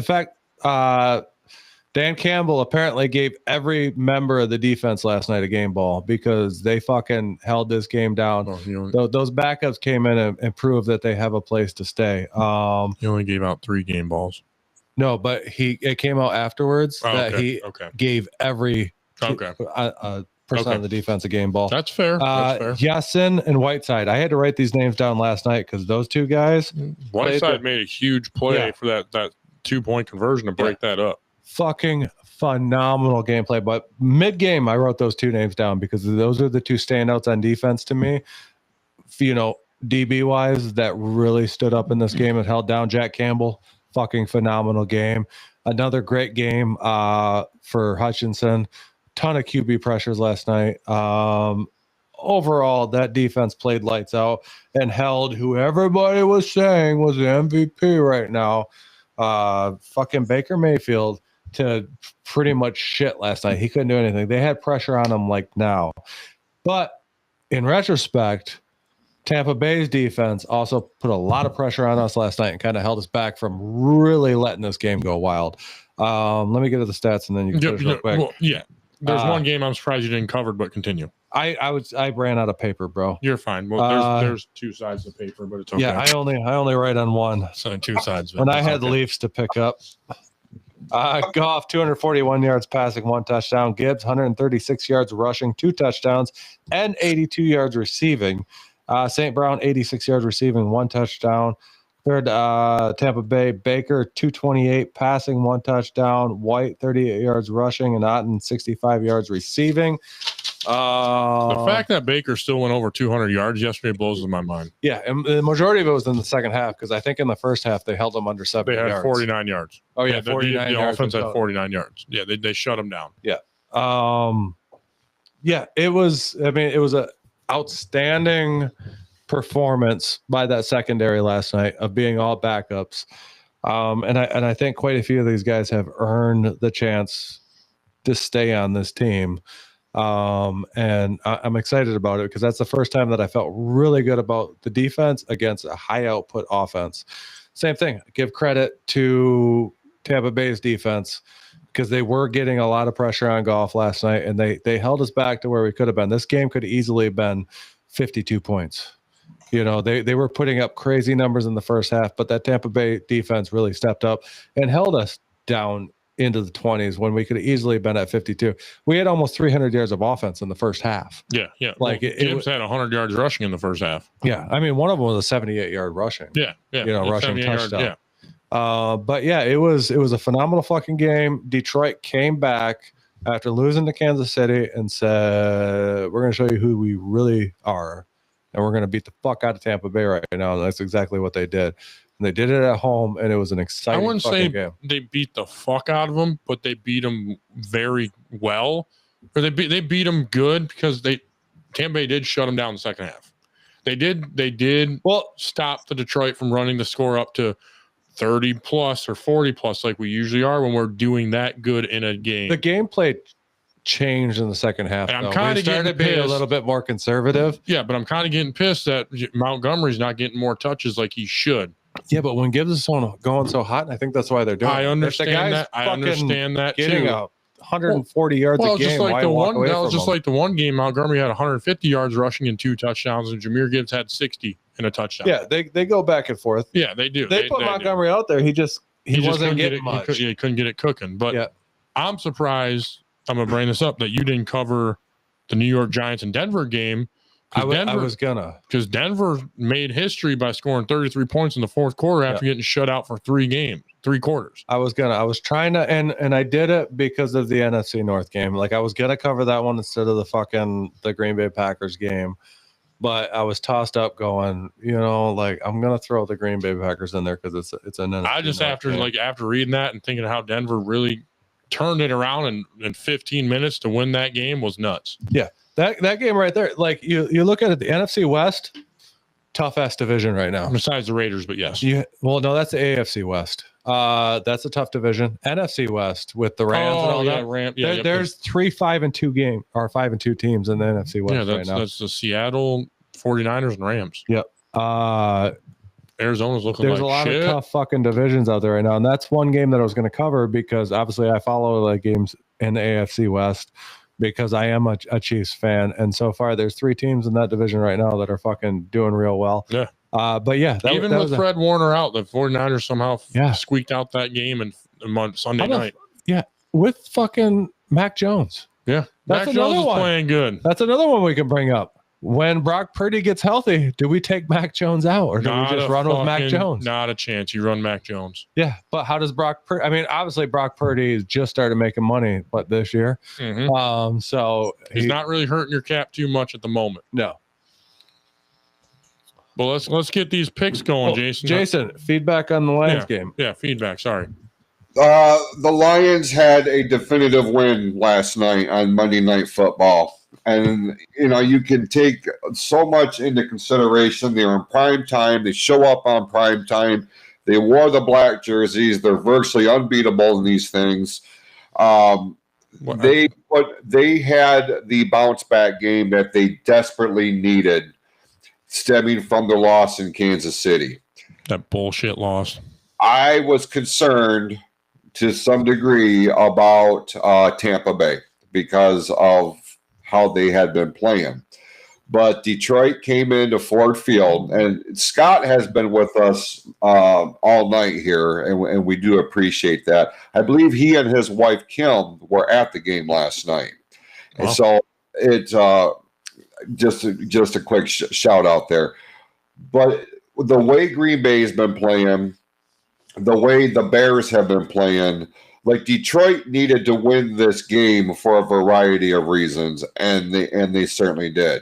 Dan Campbell apparently gave every member of the defense last night a game ball because they fucking held this game down. Those backups came in and proved that they have a place to stay. He only gave out 3 game balls. No, but it came out afterwards that he gave every person on the defense a game ball. That's fair. Yasin and Whiteside. I had to write these names down last night because those two guys. Whiteside made a huge play for that 2-point conversion to break that up. Fucking phenomenal gameplay. But mid-game, I wrote those 2 names down because those are the 2 standouts on defense to me. You know, DB-wise, that really stood up in this game and held down Jack Campbell. Fucking phenomenal game. Another great game for Hutchinson. Ton of QB pressures last night. Overall, that defense played lights out and held who everybody was saying was the MVP right now. Fucking Baker Mayfield to pretty much shit last night. He couldn't do anything. They had pressure on him like now. But in retrospect, Tampa Bay's defense also put a lot of pressure on us last night and kind of held us back from really letting this game go wild. Let me get to the stats and then you can finish real quick. Well, yeah. There's one game I'm surprised you didn't cover, but continue. I ran out of paper, bro. You're fine. Well, there's 2 sides of paper, but it's okay. Yeah, I only write on one. So 2 sides. When I had the Leafs to pick up. Goff, 241 yards passing, 1 touchdown. Gibbs, 136 yards rushing, 2 touchdowns, and 82 yards receiving. St. Brown, 86 yards receiving, 1 touchdown. Third, Tampa Bay, Baker, 228 passing, 1 touchdown. White, 38 yards rushing, and Otten, 65 yards receiving. The fact that Baker still went over 200 yards yesterday blows my mind. Yeah, and the majority of it was in the second half because I think in the first half they held them under 70 yards. They had 49 yards. Oh, yeah, 49 the yards. offense had 49 yards. Yeah, they shut them down. Yeah. Yeah, it was an outstanding performance by that secondary last night of being all backups. And I think quite a few of these guys have earned the chance to stay on this team. And I'm excited about it because that's the first time that I felt really good about the defense against a high output offense. Same thing. Give credit to Tampa Bay's defense because they were getting a lot of pressure on Goff last night and they held us back to where we could have been. This game could easily have been 52 points. You know, they were putting up crazy numbers in the first half, but that Tampa Bay defense really stepped up and held us down into the 20s when we could have easily been at 52. We had almost 300 yards of offense in the first half. Yeah. Like Gibbs had 100 yards rushing in the first half. Yeah, I mean, one of them was a 78-yard rushing. Yeah. You know, rushing touchdown. Yards, but yeah, it was a phenomenal fucking game. Detroit came back after losing to Kansas City and said, "We're going to show you who we really are, and we're going to beat the fuck out of Tampa Bay right now." And that's exactly what they did. And they did it at home, and it was an exciting game. I wouldn't say they beat the fuck out of them, but they beat them very well. Or they beat them good because Tampa Bay did shut them down in the second half. They did stop the Detroit from running the score up to 30 plus or 40 plus like we usually are when we're doing that good in a game. The gameplay changed in the second half. And I'm kind of getting being a little bit more conservative. Yeah, but I'm kind of getting pissed that Montgomery's not getting more touches like he should. Yeah, but when Gibbs is going so hot, and I think that's why they're doing it. I understand that. I understand that getting too. 140 yards a game. Just like the one game, Montgomery had 150 yards rushing and 2 touchdowns, and Jahmyr Gibbs had 60 and a touchdown. Yeah, they go back and forth. Yeah, they do. They put Montgomery out there. He wasn't getting much. He couldn't get it cooking. But I'm surprised. I'm gonna bring this up that you didn't cover the New York Giants and Denver game. I was gonna, because Denver made history by scoring 33 points in the fourth quarter after getting shut out for 3 quarters. I was trying to, and I did it because of the NFC North game. Like, I was gonna cover that one instead of the Green Bay Packers game, but I was tossed up going, like, I'm gonna throw the Green Bay Packers in there because it's an NFC I just North game. after reading that and thinking how Denver really turned it around in 15 minutes to win that game was nuts. Yeah. That game right there, like you look at it, the NFC West, tough ass division right now. Besides the Raiders, but yes. Well, no, that's the AFC West. That's a tough division. NFC West with the Rams and all that. There's 3 5-2 game or 5-2 teams in the NFC West right now. That's the Seattle 49ers and Rams. Yep. Arizona's looking like shit. There's a lot of tough fucking divisions out there right now, and that's one game that I was going to cover because obviously I follow the games in the AFC West. Because I am a Chiefs fan, and so far there's 3 teams in that division right now that are fucking doing real well. Yeah. But yeah, even with Fred Warner out, the 49ers somehow squeaked out that game on Sunday night. Yeah, with fucking Mac Jones. Yeah, Mac Jones is playing good. That's another one we can bring up. When Brock Purdy gets healthy, do we take Mac Jones out or do we just run with Mac Jones? Not a chance. You run Mac Jones. Yeah, but how does Brock Purdy? I mean, obviously Brock Purdy just started making money, but this year, so he's not really hurting your cap too much at the moment. No. Well, let's get these picks going, Jason. Jason, feedback on the Lions game. Yeah, feedback. Sorry. The Lions had a definitive win last night on Monday Night Football. And, you can take so much into consideration. They were in prime time. They show up on prime time. They wore the black jerseys. They're virtually unbeatable in these things. They had the bounce back game that they desperately needed stemming from the loss in Kansas City. That bullshit loss. I was concerned to some degree about Tampa Bay because of how they had been playing. But Detroit came into Ford Field, and Scott has been with us all night here, and we do appreciate that. I believe he and his wife, Kim, were at the game last night. Wow. And so it's just a quick shout out there. But the way Green Bay has been playing, the way the Bears have been playing, like Detroit needed to win this game for a variety of reasons, and they certainly did.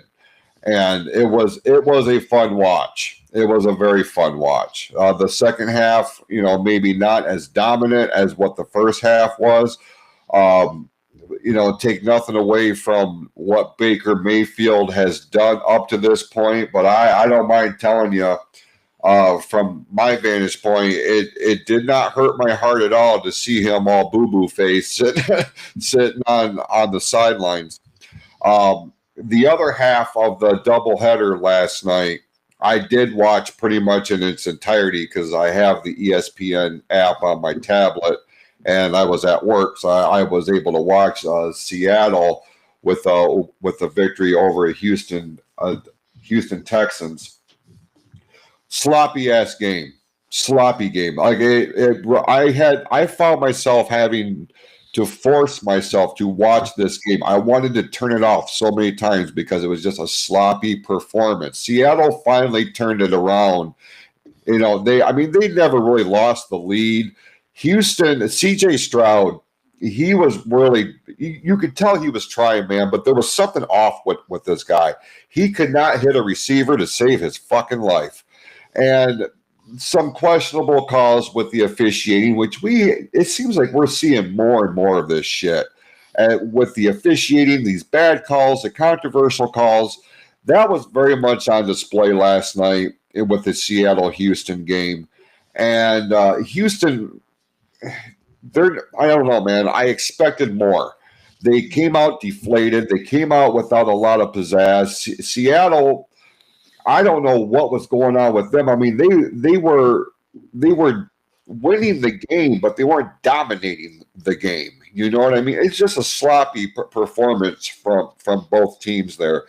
And it was a fun watch. It was a very fun watch. The second half, maybe not as dominant as what the first half was. Take nothing away from what Baker Mayfield has done up to this point, but I don't mind telling you, from my vantage point, it did not hurt my heart at all to see him all boo-boo face sitting on the sidelines. The other half of the doubleheader last night, I did watch pretty much in its entirety because I have the ESPN app on my tablet, and I was at work, so I was able to watch Seattle with a victory over Houston Texans. Sloppy game. Like I found myself having to force myself to watch this game. I wanted to turn it off so many times because it was just a sloppy performance. Seattle finally turned it around. They never really lost the lead. Houston, CJ Stroud, he was really, you could tell he was trying, man, but there was something off with this guy. He could not hit a receiver to save his fucking life. And some questionable calls with the officiating, which it seems like we're seeing more and more of this shit. With the officiating, these bad calls, the controversial calls, that was very much on display last night with the Seattle-Houston game. And Houston, I don't know, man. I expected more. They came out deflated. They came out without a lot of pizzazz. Seattle, I don't know what was going on with them. I mean, they were winning the game, but they weren't dominating the game. You know what I mean? It's just a sloppy performance from both teams there.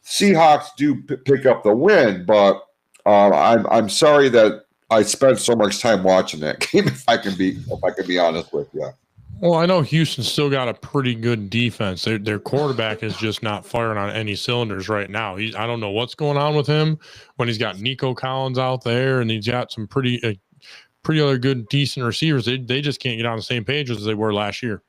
Seahawks do pick up the win, but I'm sorry that I spent so much time watching that game. If I can be honest with you. Well, I know Houston's still got a pretty good defense. Their quarterback is just not firing on any cylinders right now. I don't know what's going on with him when he's got Nico Collins out there and he's got some pretty other good, decent receivers. They just can't get on the same page as they were last year.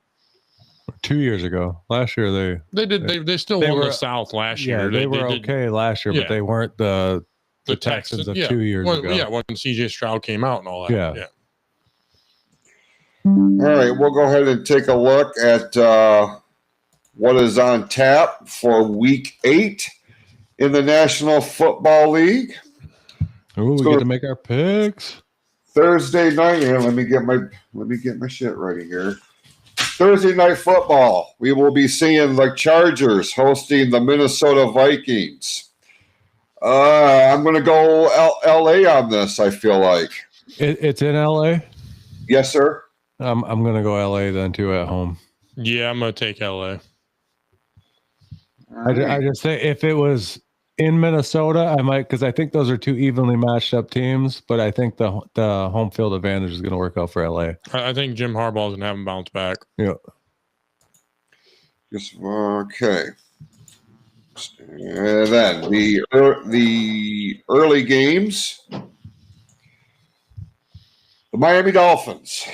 2 years ago. Last year they still won the South last year. Yeah, they were okay last year, but they weren't the Texans of 2 years ago. Yeah, when CJ Stroud came out and all that. Yeah. All right, we'll go ahead and take a look at what is on tap for Week 8 in the National Football League. Ooh, we get to make our picks. Thursday night. Here, let me get my shit ready here. Thursday night football. We will be seeing the Chargers hosting the Minnesota Vikings. I'm going to go LA on this. I feel like it's in LA. Yes, sir. I'm going to go LA then too at home. Yeah, I'm going to take LA. I just say if it was in Minnesota, I might, because I think those are two evenly matched up teams, but I think the home field advantage is going to work out for LA. I think Jim Harbaugh's going to have him bounce back. Yeah. Okay. And then the early games. The Miami Dolphins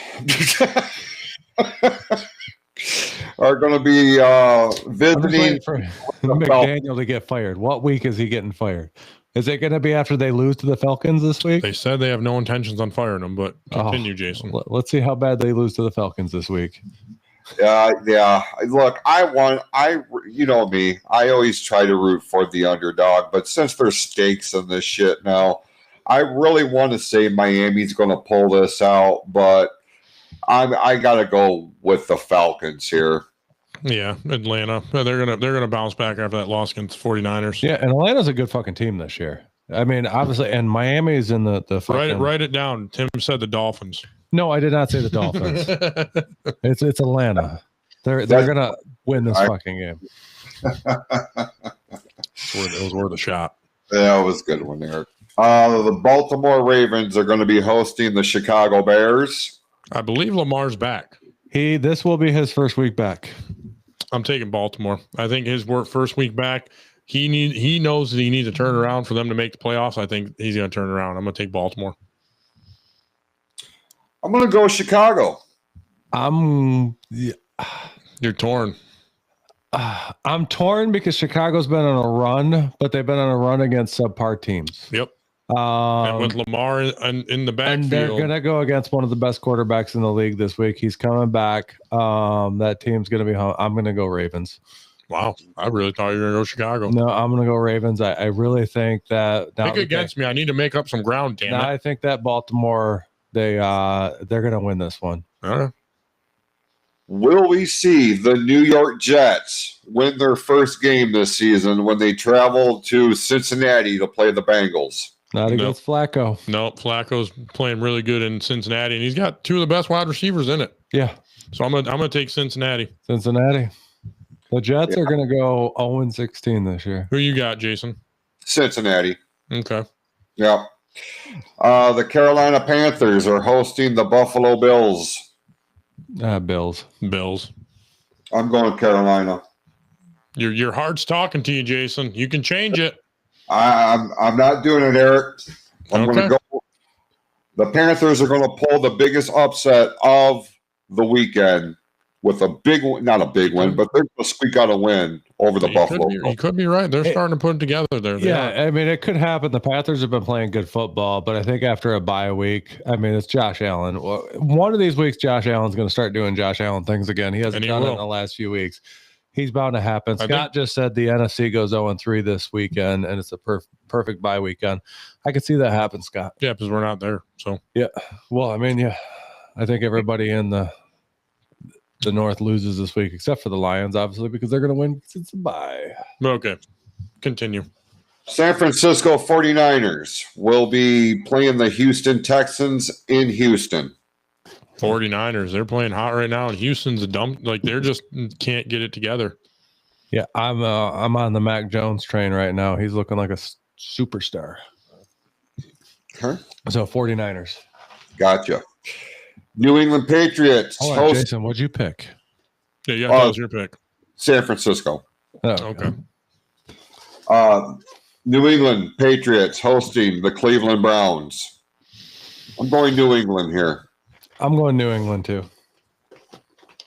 are going to be visiting for McDaniel to get fired. What week is he getting fired? Is it going to be after they lose to the Falcons this week? They said they have no intentions on firing him, but continue, Jason. Let's see how bad they lose to the Falcons this week. Yeah. Look, you know me. I always try to root for the underdog, but since there's stakes in this shit now, I really want to say Miami's going to pull this out, but I got to go with the Falcons here. Yeah, Atlanta. They're gonna bounce back after that loss against 49ers. Yeah, and Atlanta's a good fucking team this year. I mean, obviously, and Miami's in the fucking... Write it down. Tim said the Dolphins. No, I did not say the Dolphins. It's Atlanta. They're gonna win this fucking game. It was worth a shot. Yeah, it was a good one, Eric. The Baltimore Ravens are going to be hosting the Chicago Bears. I believe Lamar's back. This will be his first week back. I'm taking Baltimore. I think his first week back, he knows that he needs to turn around for them to make the playoffs. I think he's going to turn around. I'm going to take Baltimore. I'm going to go Chicago. You're torn. I'm torn because Chicago's been on a run, but they've been on a run against subpar teams. Yep. And with Lamar in the backfield. And they're going to go against one of the best quarterbacks in the league this week. He's coming back. That team's going to be home. I'm going to go Ravens. Wow. I really thought you were going to go Chicago. No, I'm going to go Ravens. I really think that... Pick against me. I need to make up some ground, damn it. I think that Baltimore, they're going to win this one. All right. Will we see the New York Jets win their first game this season when they travel to Cincinnati to play the Bengals? Not against Flacco. No, Flacco's playing really good in Cincinnati, and he's got two of the best wide receivers in it. Yeah. So I'm gonna take Cincinnati. The Jets are going to go 0-16 this year. Who you got, Jason? Cincinnati. Okay. Yeah. The Carolina Panthers are hosting the Buffalo Bills. Bills. I'm going Carolina. Your heart's talking to you, Jason. You can change it. I'm not doing it, Eric. I'm going to go. The Panthers are going to pull the biggest upset of the weekend with a big one, not a big win, but they're going to squeak out a win over the Buffalo. You could be right. They're starting to put it together there. I mean, it could happen. The Panthers have been playing good football, but I think after a bye week, I mean, it's Josh Allen. One of these weeks, Josh Allen's going to start doing Josh Allen things again. He hasn't done it in the last few weeks. He's bound to happen. Scott just said the NFC goes 0-3 this weekend, and it's a perfect bye weekend. I could see that happen, Scott. Yeah, because we're not there. So yeah. Well, I mean, yeah, I think everybody in the North loses this week, except for the Lions, obviously, because they're going to win because it's a bye. Okay, continue. San Francisco 49ers will be playing the Houston Texans in Houston. 49ers, they're playing hot right now, and Houston's a dump. Like, they're just can't get it together. Yeah, I'm on the Mac Jones train right now. He's looking like a superstar. Okay. So 49ers. Gotcha. New England Patriots Hold on, host Jason, what'd you pick? Yeah, that was your pick. San Francisco. Oh, Okay. New England Patriots hosting the Cleveland Browns. I'm going New England here. I'm going New England too.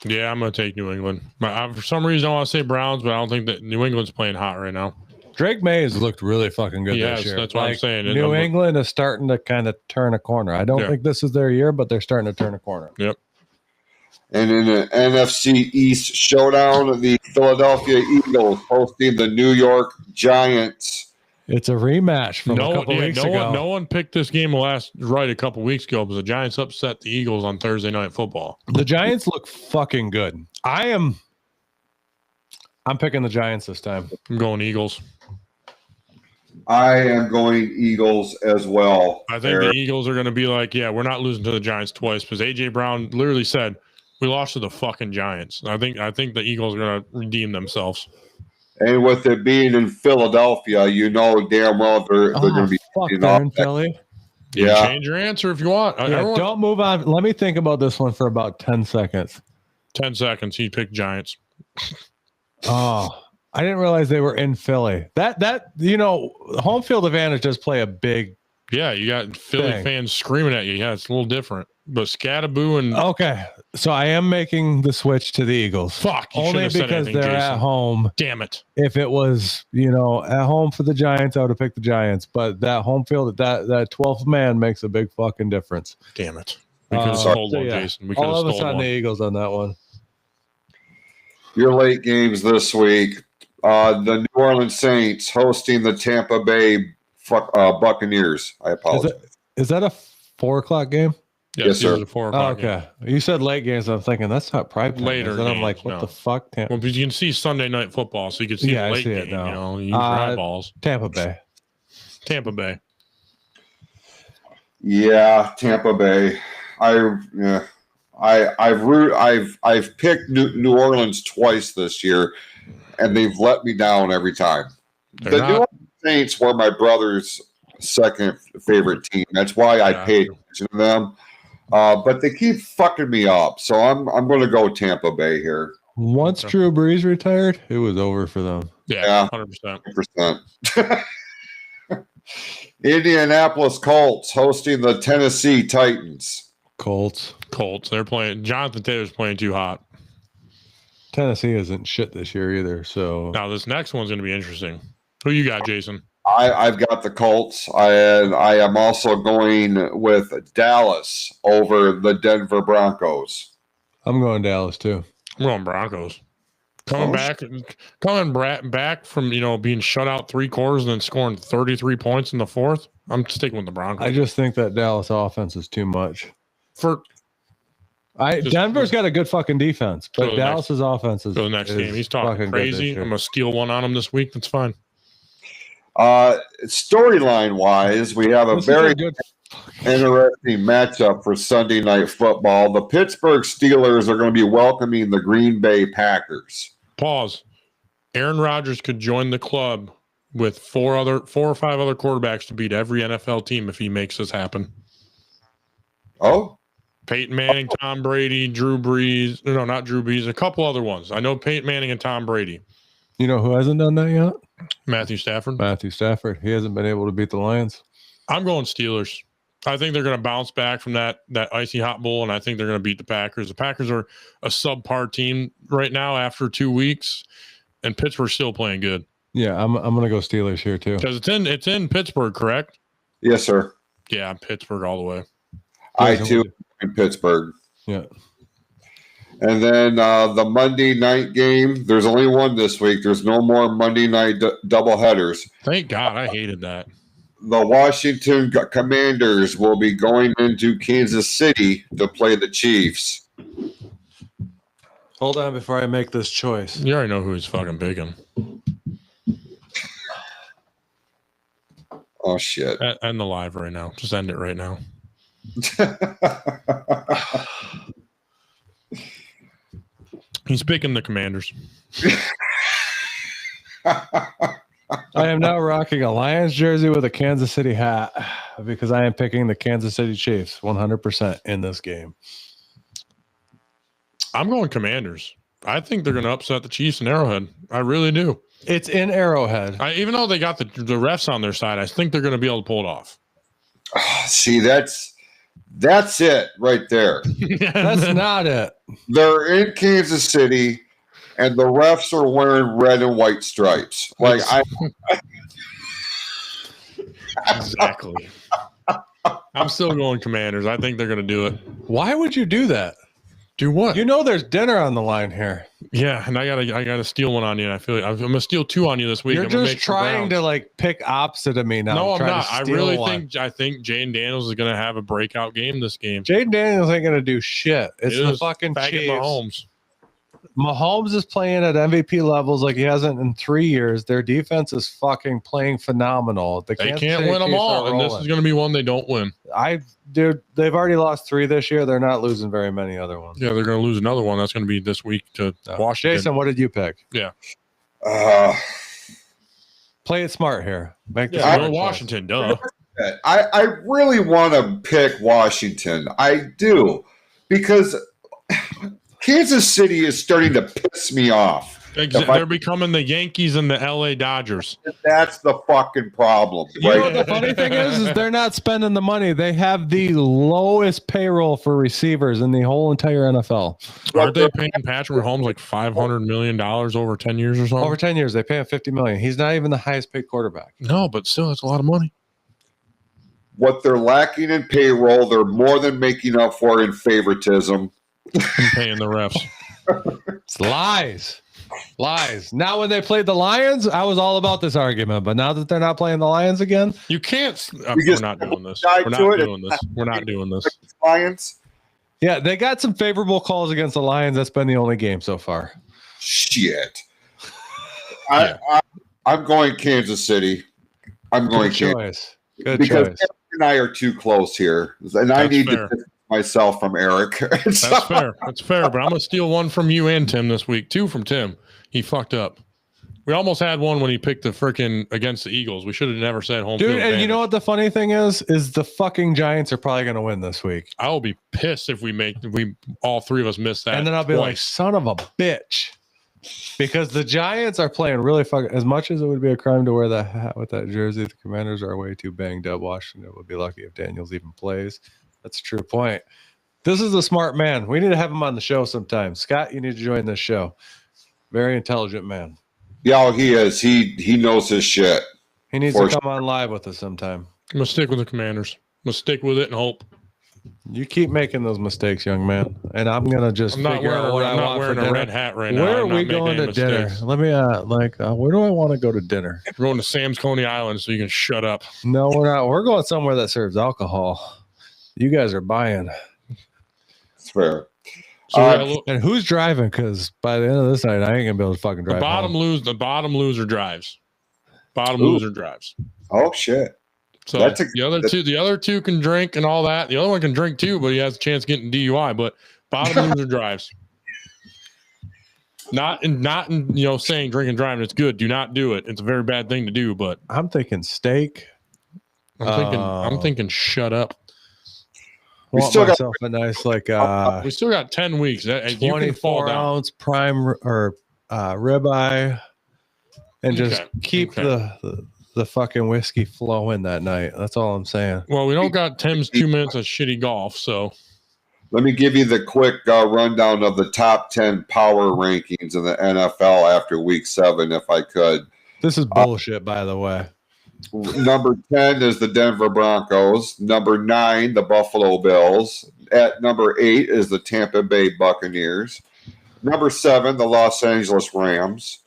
Yeah, I'm going to take New England. For some reason, I want to say Browns, but I don't think that New England's playing hot right now. Drake May has looked really fucking good Yes, this year. that's what I'm saying. New England is starting to kind of turn a corner. I don't think this is their year, but they're starting to turn a corner. Yep. And in the NFC East showdown, the Philadelphia Eagles hosting the New York Giants. It's a rematch from a couple weeks ago. No one picked this game right a couple weeks ago, but the Giants upset the Eagles on Thursday Night Football. The Giants look fucking good. I'm picking the Giants this time. I'm going Eagles. I am going Eagles as well. I think the Eagles are going to be like, yeah, we're not losing to the Giants twice, because A.J. Brown literally said, we lost to the fucking Giants. I think the Eagles are going to redeem themselves. And with it being in Philadelphia, you know damn well they're going to be in Philly. You can change your answer if you want. Don't move on. Let me think about this one for about 10 seconds. 10 seconds. He picked Giants. Oh, I didn't realize they were in Philly. That home field advantage does play a big. Yeah, you got Philly fans screaming at you. Yeah, it's a little different. But Scattaboo and okay, so I am making the switch to the Eagles. Fuck, only because they're Jason. at home. Damn it! If it was at home for the Giants, I would have picked the Giants. But that home field, that 12th man makes a big fucking difference. Damn it! We could have stole one, Jason. We could have all of stole us on one. the Eagles on that one. Your late games this week. The New Orleans Saints hosting the Tampa Bay Buccaneers. I apologize. Is that a 4:00 game? Yes, sir. It was a 4 o'clock okay. game. You said late games. I'm thinking that's not prime time. Later And I'm games, like, what the fuck? Well, because you can see Sunday Night Football, so you can see the I late see game. it now. You use your eyeballs. Tampa Bay. Tampa Bay. Yeah, Tampa Bay. I've picked New Orleans twice this year, and they've let me down every time. The New Orleans Saints were my brother's second favorite team. That's why I paid attention to them. But they keep fucking me up, so I'm going to go Tampa Bay here. Once Drew Brees retired, it was over for them. Yeah, 100%. 100%. Indianapolis Colts hosting the Tennessee Titans. Colts. They're playing. Jonathan Taylor's playing too hot. Tennessee isn't shit this year either. So now this next one's going to be interesting. Who you got, Jason? I've got the Colts. I am also going with Dallas over the Denver Broncos. I'm going Dallas too. I'm going Broncos. Coming back from being shut out 3 quarters and then scoring 33 points in the fourth. I'm sticking with the Broncos. I just think that Dallas offense is too much. Denver's got a good fucking defense, but Dallas's offense is. For the next game, he's talking crazy. I'm gonna steal one on him this week. That's fine. Storyline wise, we have a very interesting matchup for Sunday Night Football. The Pittsburgh Steelers are going to be welcoming the Green Bay Packers. Pause. Aaron Rodgers could join the club with 4 or 5 other quarterbacks to beat every NFL team if he makes this happen. Oh, Peyton Manning, Tom Brady, Drew Brees. No, not Drew Brees. A couple other ones. I know Peyton Manning and Tom Brady. You know who hasn't done that yet? Matthew Stafford. He hasn't been able to beat the Lions. I'm going Steelers. I think they're going to bounce back from that icy hot bowl, and I think they're going to beat the Packers. The Packers are a subpar team right now after 2 weeks, and Pittsburgh's still playing good. Yeah, I'm going to go Steelers here too. Because it's in Pittsburgh, correct? Yes, sir. Yeah, Pittsburgh all the way. I too in Pittsburgh. Yeah. And then the Monday night game, there's only one this week. There's no more Monday night doubleheaders. Thank God. I hated that. The Washington Commanders will be going into Kansas City to play the Chiefs. Hold on before I make this choice. You already know who he's fucking picking. Oh, shit. End the live right now. Just end it right now. He's picking the Commanders. I am now rocking a Lions jersey with a Kansas City hat because I am picking the Kansas City Chiefs 100% in this game. I'm going Commanders. I think they're going to upset the Chiefs in Arrowhead. I really do. It's in Arrowhead. Even though they got the refs on their side, I think they're going to be able to pull it off. See, that's it right there. That's not it. They're in Kansas City, and the refs are wearing red and white stripes. Like Exactly. I'm still going Commanders. I think they're going to do it. Why would you do that? Do what? You know there's dinner on the line here. Yeah, and I gotta steal one on you. And I feel like I'm gonna steal two on you this week. You're I'm gonna just trying to like pick opposite of me now. No, I'm not. I really think Jaden Daniels is gonna have a breakout game this game. Jaden Daniels ain't gonna do shit. It's the fucking Chiefs. Mahomes is playing at MVP levels like he hasn't in 3 years. Their defense is fucking playing phenomenal. They can't win them all, and this is going to be one they don't win. Dude, they've already lost 3 this year. They're not losing very many other ones. Yeah, they're going to lose another one. That's going to be this week to Washington. Jason, what did you pick? Yeah. Play it smart here. Washington, duh. I really want to pick Washington. I do, because Kansas City is starting to piss me off. They're becoming the Yankees and the LA Dodgers. That's the fucking problem. You know what the funny thing is they're not spending the money. They have the lowest payroll for receivers in the whole entire NFL. Aren't they paying Patrick Mahomes like $500 million over 10 years or something? Over 10 years, they pay him $50 million. He's not even the highest paid quarterback. No, but still, it's a lot of money. What they're lacking in payroll, they're more than making up for in favoritism. And paying the refs. It's lies. Now, when they played the Lions, I was all about this argument. But now that they're not playing the Lions again, you can't. We're not doing this. We're not doing this. Lions. Yeah, they got some favorable calls against the Lions. That's been the only game so far. Shit. I'm going Kansas City. I'm going Kansas. Good because choice. Eric and I are too close here, and I need to distance myself from Eric. That's fair. That's fair. But I'm gonna steal one from you and Tim this week. 2 from Tim. He fucked up. We almost had one when he picked the freaking against the Eagles. We should have never said home field advantage. And you know what the funny thing is the fucking Giants are probably going to win this week. I will be pissed if we all 3 of us miss that. And then I'll be like, son of a bitch. Because the Giants are playing really fucking, as much as it would be a crime to wear that hat with that jersey, the Commanders are way too banged up. Washington would be lucky if Daniels even plays. That's a true point. This is a smart man. We need to have him on the show sometime. Scott, you need to join this show. Very intelligent man. Yeah, he is. He knows his shit. He needs to come on live with us sometime. I'm going to stick with the Commanders. I'm going to stick with it and hope. You keep making those mistakes, young man. And I'm going to just figure out what I want for dinner. I'm not wearing a red hat right now. Where are we going to dinner? Let me, where do I want to go to dinner? We're going to Sam's Coney Island, so you can shut up. No, we're not. We're going somewhere that serves alcohol. You guys are buying. It's fair. And who's driving? Because by the end of this night, I ain't gonna be able to fucking drive. The bottom loser drives. Loser drives. Oh shit! So the other two can drink and all that. The other one can drink too, but he has a chance of getting DUI. But bottom loser drives. Not in saying drink and driving. It's good. Do not do it. It's a very bad thing to do. But I'm thinking steak. I'm thinking shut up. We still got a nice we still got 10 weeks. 24-ounce prime or ribeye, and just keep the fucking whiskey flowing that night. That's all I'm saying. Well, we don't got Tim's 2 minutes of shitty golf, so let me give you the quick rundown of the top 10 power rankings in the NFL after Week 7, if I could. This is bullshit, by the way. Number 10 is the Denver Broncos. Number 9, the Buffalo Bills. At number 8 is the Tampa Bay Buccaneers. Number 7, the Los Angeles Rams.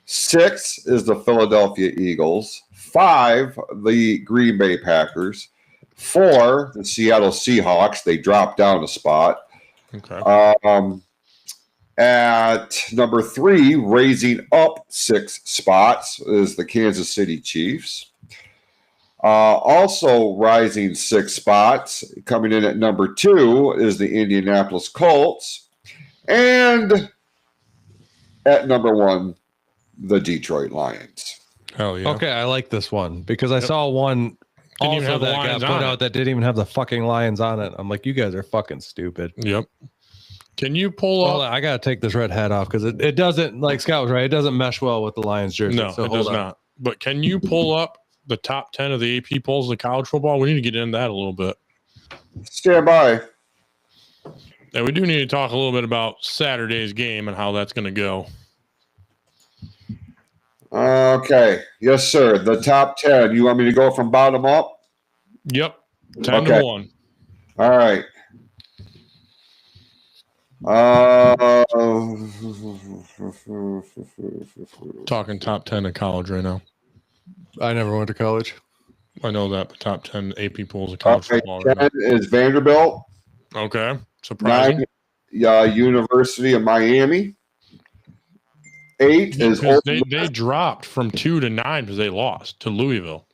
6 is the Philadelphia Eagles. 5, the Green Bay Packers. 4, the Seattle Seahawks. They dropped down a spot. Okay. At number 3, raising up 6 spots, is the Kansas City Chiefs. Also rising 6 spots, coming in at number 2 is the Indianapolis Colts. And at number 1, the Detroit Lions. Hell yeah. Okay, I like this one because I saw one also that got put out that didn't even have the fucking Lions on it. I'm like, you guys are fucking stupid. Yep. Can you pull Hold up? on, I gotta take this red hat off because it doesn't, like Scott was right, it doesn't mesh well with the Lions jersey. No, so it hold does on. not. But can you pull up the top 10 of the AP polls of college football? We need to get into that a little bit. Stand by. And we do need to talk a little bit about Saturday's game and how that's going to go. Okay. Yes, sir. The top 10. You want me to go from bottom up? Yep. 10 to 1. All right. Talking top 10 of college right now. I never went to college. I know that, but top 10 AP polls of college football. 10 Right is Vanderbilt. okay. Surprising. 9, University of Miami. 8 is Because they dropped from 2 to 9 because they lost to Louisville.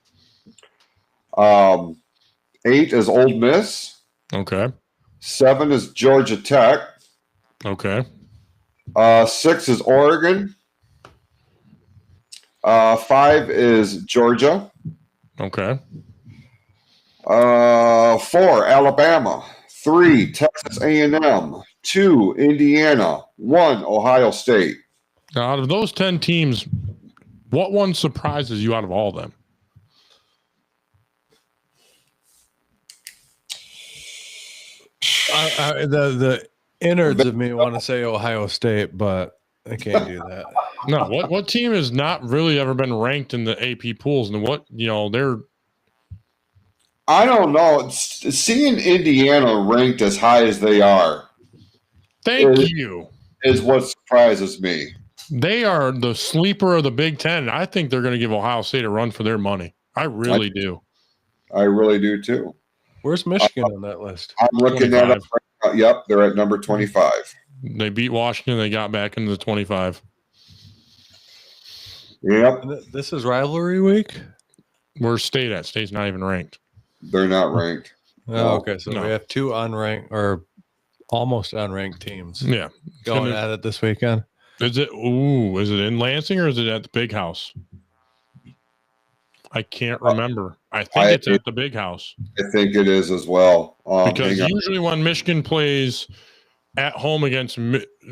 8 is Ole Miss. Okay. 7 is Georgia Tech. Okay. 6 is Oregon. 5 is Georgia. Okay. 4 Alabama. 3 Texas A&M. 2 Indiana. 1 Ohio State. Now, out of those 10 teams, what one surprises you out of all of them? The innards of me want to say Ohio State, but I can't do that. No, what team has not really ever been ranked in the AP pools, and what they're. I don't know. Seeing Indiana ranked as high as they are. Thank you. Is what surprises me. They are the sleeper of the Big Ten. I think they're going to give Ohio State a run for their money. I really do. I really do too. Where's Michigan on that list? I'm looking 25. at it. Yep, they're at number 25. They beat Washington. They got back into the 25. Yep. This is rivalry week? Where's State at? State's not even ranked. They're not ranked. Oh, okay, so No. we have 2 unranked or almost unranked teams. Yeah. Going at it this weekend. Is it in Lansing or is it at the Big House? I can't remember. I think it's at the Big House. I think it is as well. Because usually when Michigan plays at home against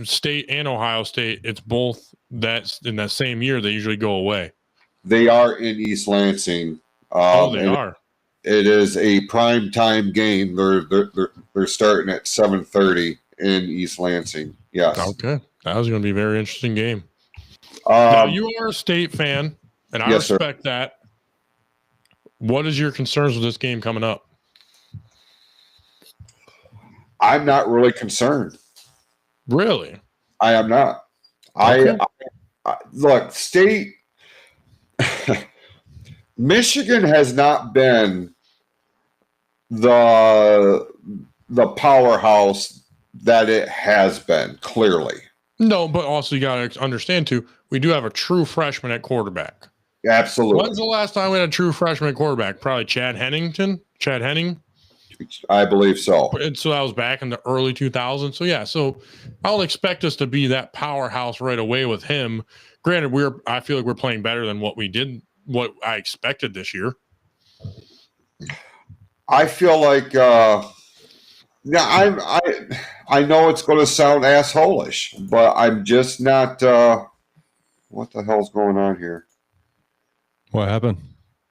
State and Ohio State, it's both that's in that same year. They usually go away. They are in East Lansing. They are. It is a prime time game. They're starting at 7:30 in East Lansing. Yes. Okay. That was going to be a very interesting game. Um, Now, you are a State fan, and I yes, sir. respect that. What is your concerns with this game coming up? I'm not really concerned. Really? I am not. Okay. I look, State Michigan has not been the powerhouse that it has been, clearly. No, but also you got to understand, too, we do have a true freshman at quarterback. Absolutely. When's the last time we had a true freshman at quarterback? Probably Chad Henning. I believe so. And so that was back in the early 2000s. So, yeah, so I don't expect us to be that powerhouse right away with him. Granted, I feel like we're playing better than what I expected this year. I feel like I know it's going to sound assholish, but I'm just not what the hell's going on here? What happened?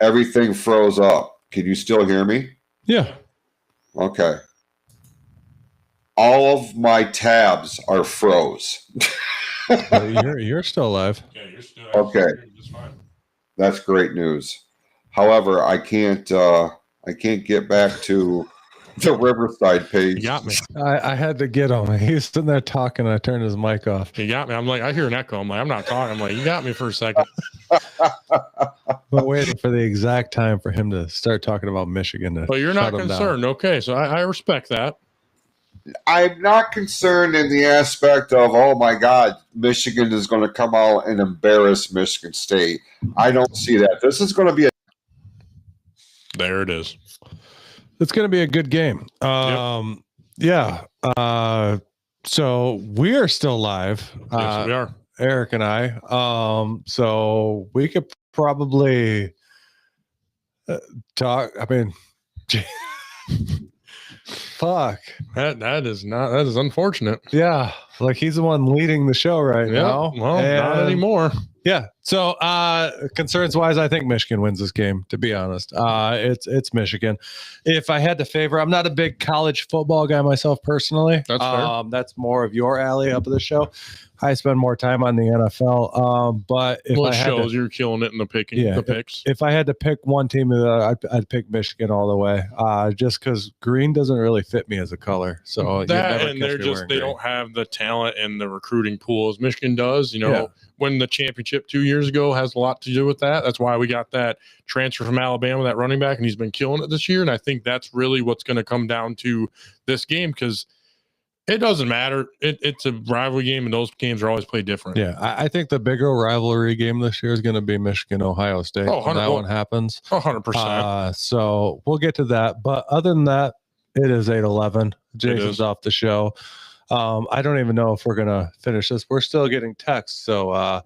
Everything froze up. Can you still hear me? Yeah. Okay. All of my tabs are froze. You're still alive. Yeah, you're still Okay. just fine. That's great news. However, I can't get back to the Riverside page. You got me. I had to get him. He was sitting there talking, and I turned his mic off. You got me. I'm like, I hear an echo. I'm like, I'm not talking. I'm like, you got me for a second. But waiting for the exact time for him to start talking about Michigan. But you're not shut him down. concerned. Okay, so I respect that. I'm not concerned in the aspect of, oh my God, Michigan is going to come out and embarrass Michigan State. I don't see that. This is going to be There it is. It's going to be a good game. Yeah. So we are still live. Yes, we are. Eric and I. So we could probably talk. I mean, Fuck. That is unfortunate. Yeah, like he's the one leading the show right now. Well, not anymore. Yeah. So concerns wise, I think Michigan wins this game, to be honest. It's Michigan. If I had to favor, I'm not a big college football guy myself personally. That's fair. That's more of your alley up of the show. I spend more time on the NFL. But if I had you're killing it in the picks. If I had to pick one team, I'd pick Michigan all the way. Just because green doesn't really fit me as a color. So that, and they don't have the talent and the recruiting pool as Michigan does. When the championship 2 years ago has a lot to do with that. That's why we got that transfer from Alabama, that running back, and he's been killing it this year. And I think that's really what's going to come down to this game, because it doesn't matter. It's a rivalry game, and those games are always played different. Yeah, I think the bigger rivalry game this year is going to be Michigan-Ohio State. When that one happens. 100%. So we'll get to that. But other than that, it is 8:11. Jason's off the show. I don't even know if we're going to finish this. We're still getting texts. So, I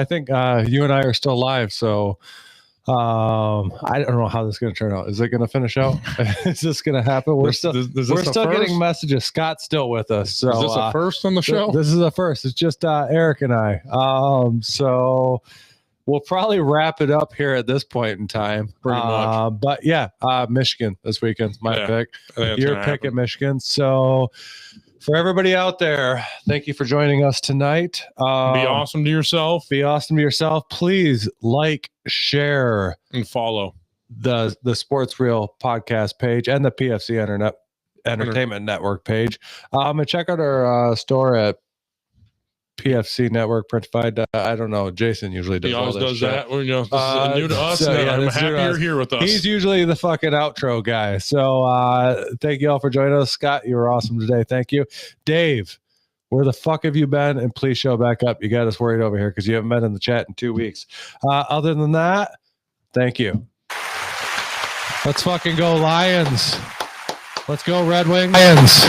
think you and I are still live. So I don't know how this is going to turn out. Is it going to finish out? Is this going to happen? We're still getting messages. Scott's still with us. So is this a first on the show? This is a first. It's just Eric and I. So we'll probably wrap it up here at this point in time. Pretty much. But yeah, Michigan this weekend's my pick. Your pick at Michigan. So for everybody out there, thank you for joining us tonight. Be awesome to yourself. Please like, share, and follow the Sports Reel podcast page and the PFC Entertainment Network page. And check out our store at PFC Network Printified. I don't know. Jason usually does. He always does shit. that. This is new to us. I'm happy you're here with us. He's usually the fucking outro guy. So thank you all for joining us. Scott, you were awesome today. Thank you. Dave, where the fuck have you been? And please show back up. You got us worried over here because you haven't been in the chat in 2 weeks. Other than that, thank you. Let's fucking go Lions. Let's go Red Wings. Lions.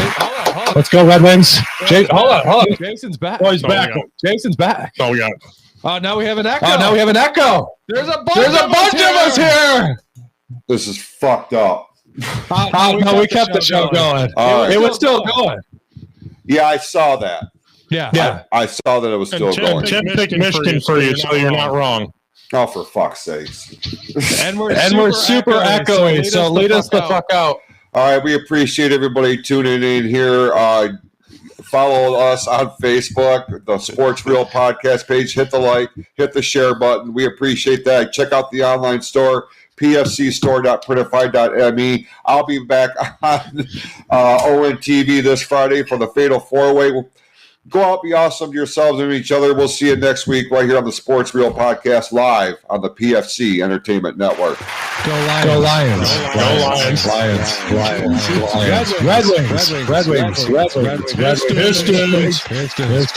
Let's go Red Wings. Hold on. Jason's back. Oh, he's back. Jason's back. Oh, we got it. Oh, now we have an echo. There's a bunch of us here. This is fucked up. No, we kept the show going. It was still going. Yeah, I saw that. Yeah. I saw that it was still going. Tim picked Michigan for you, so you're not wrong. Oh, for fuck's sakes. And we're super echoey, so lead us the fuck out. All right, we appreciate everybody tuning in here. Follow us on Facebook, the Sports Reel podcast page. Hit the like, hit the share button. We appreciate that. Check out the online store, pfcstore.printified.me. I'll be back on ONTV this Friday for the Fatal 4-Way. Go out, be awesome to yourselves and each other. We'll see you next week right here on the Sports Reel podcast, live on the PFC Entertainment Network. Go Lions. Go Lions. Go Lions. Lions. Red Wings. Red Wings. Red Wings. Red Wings. Red Wings. Pistons.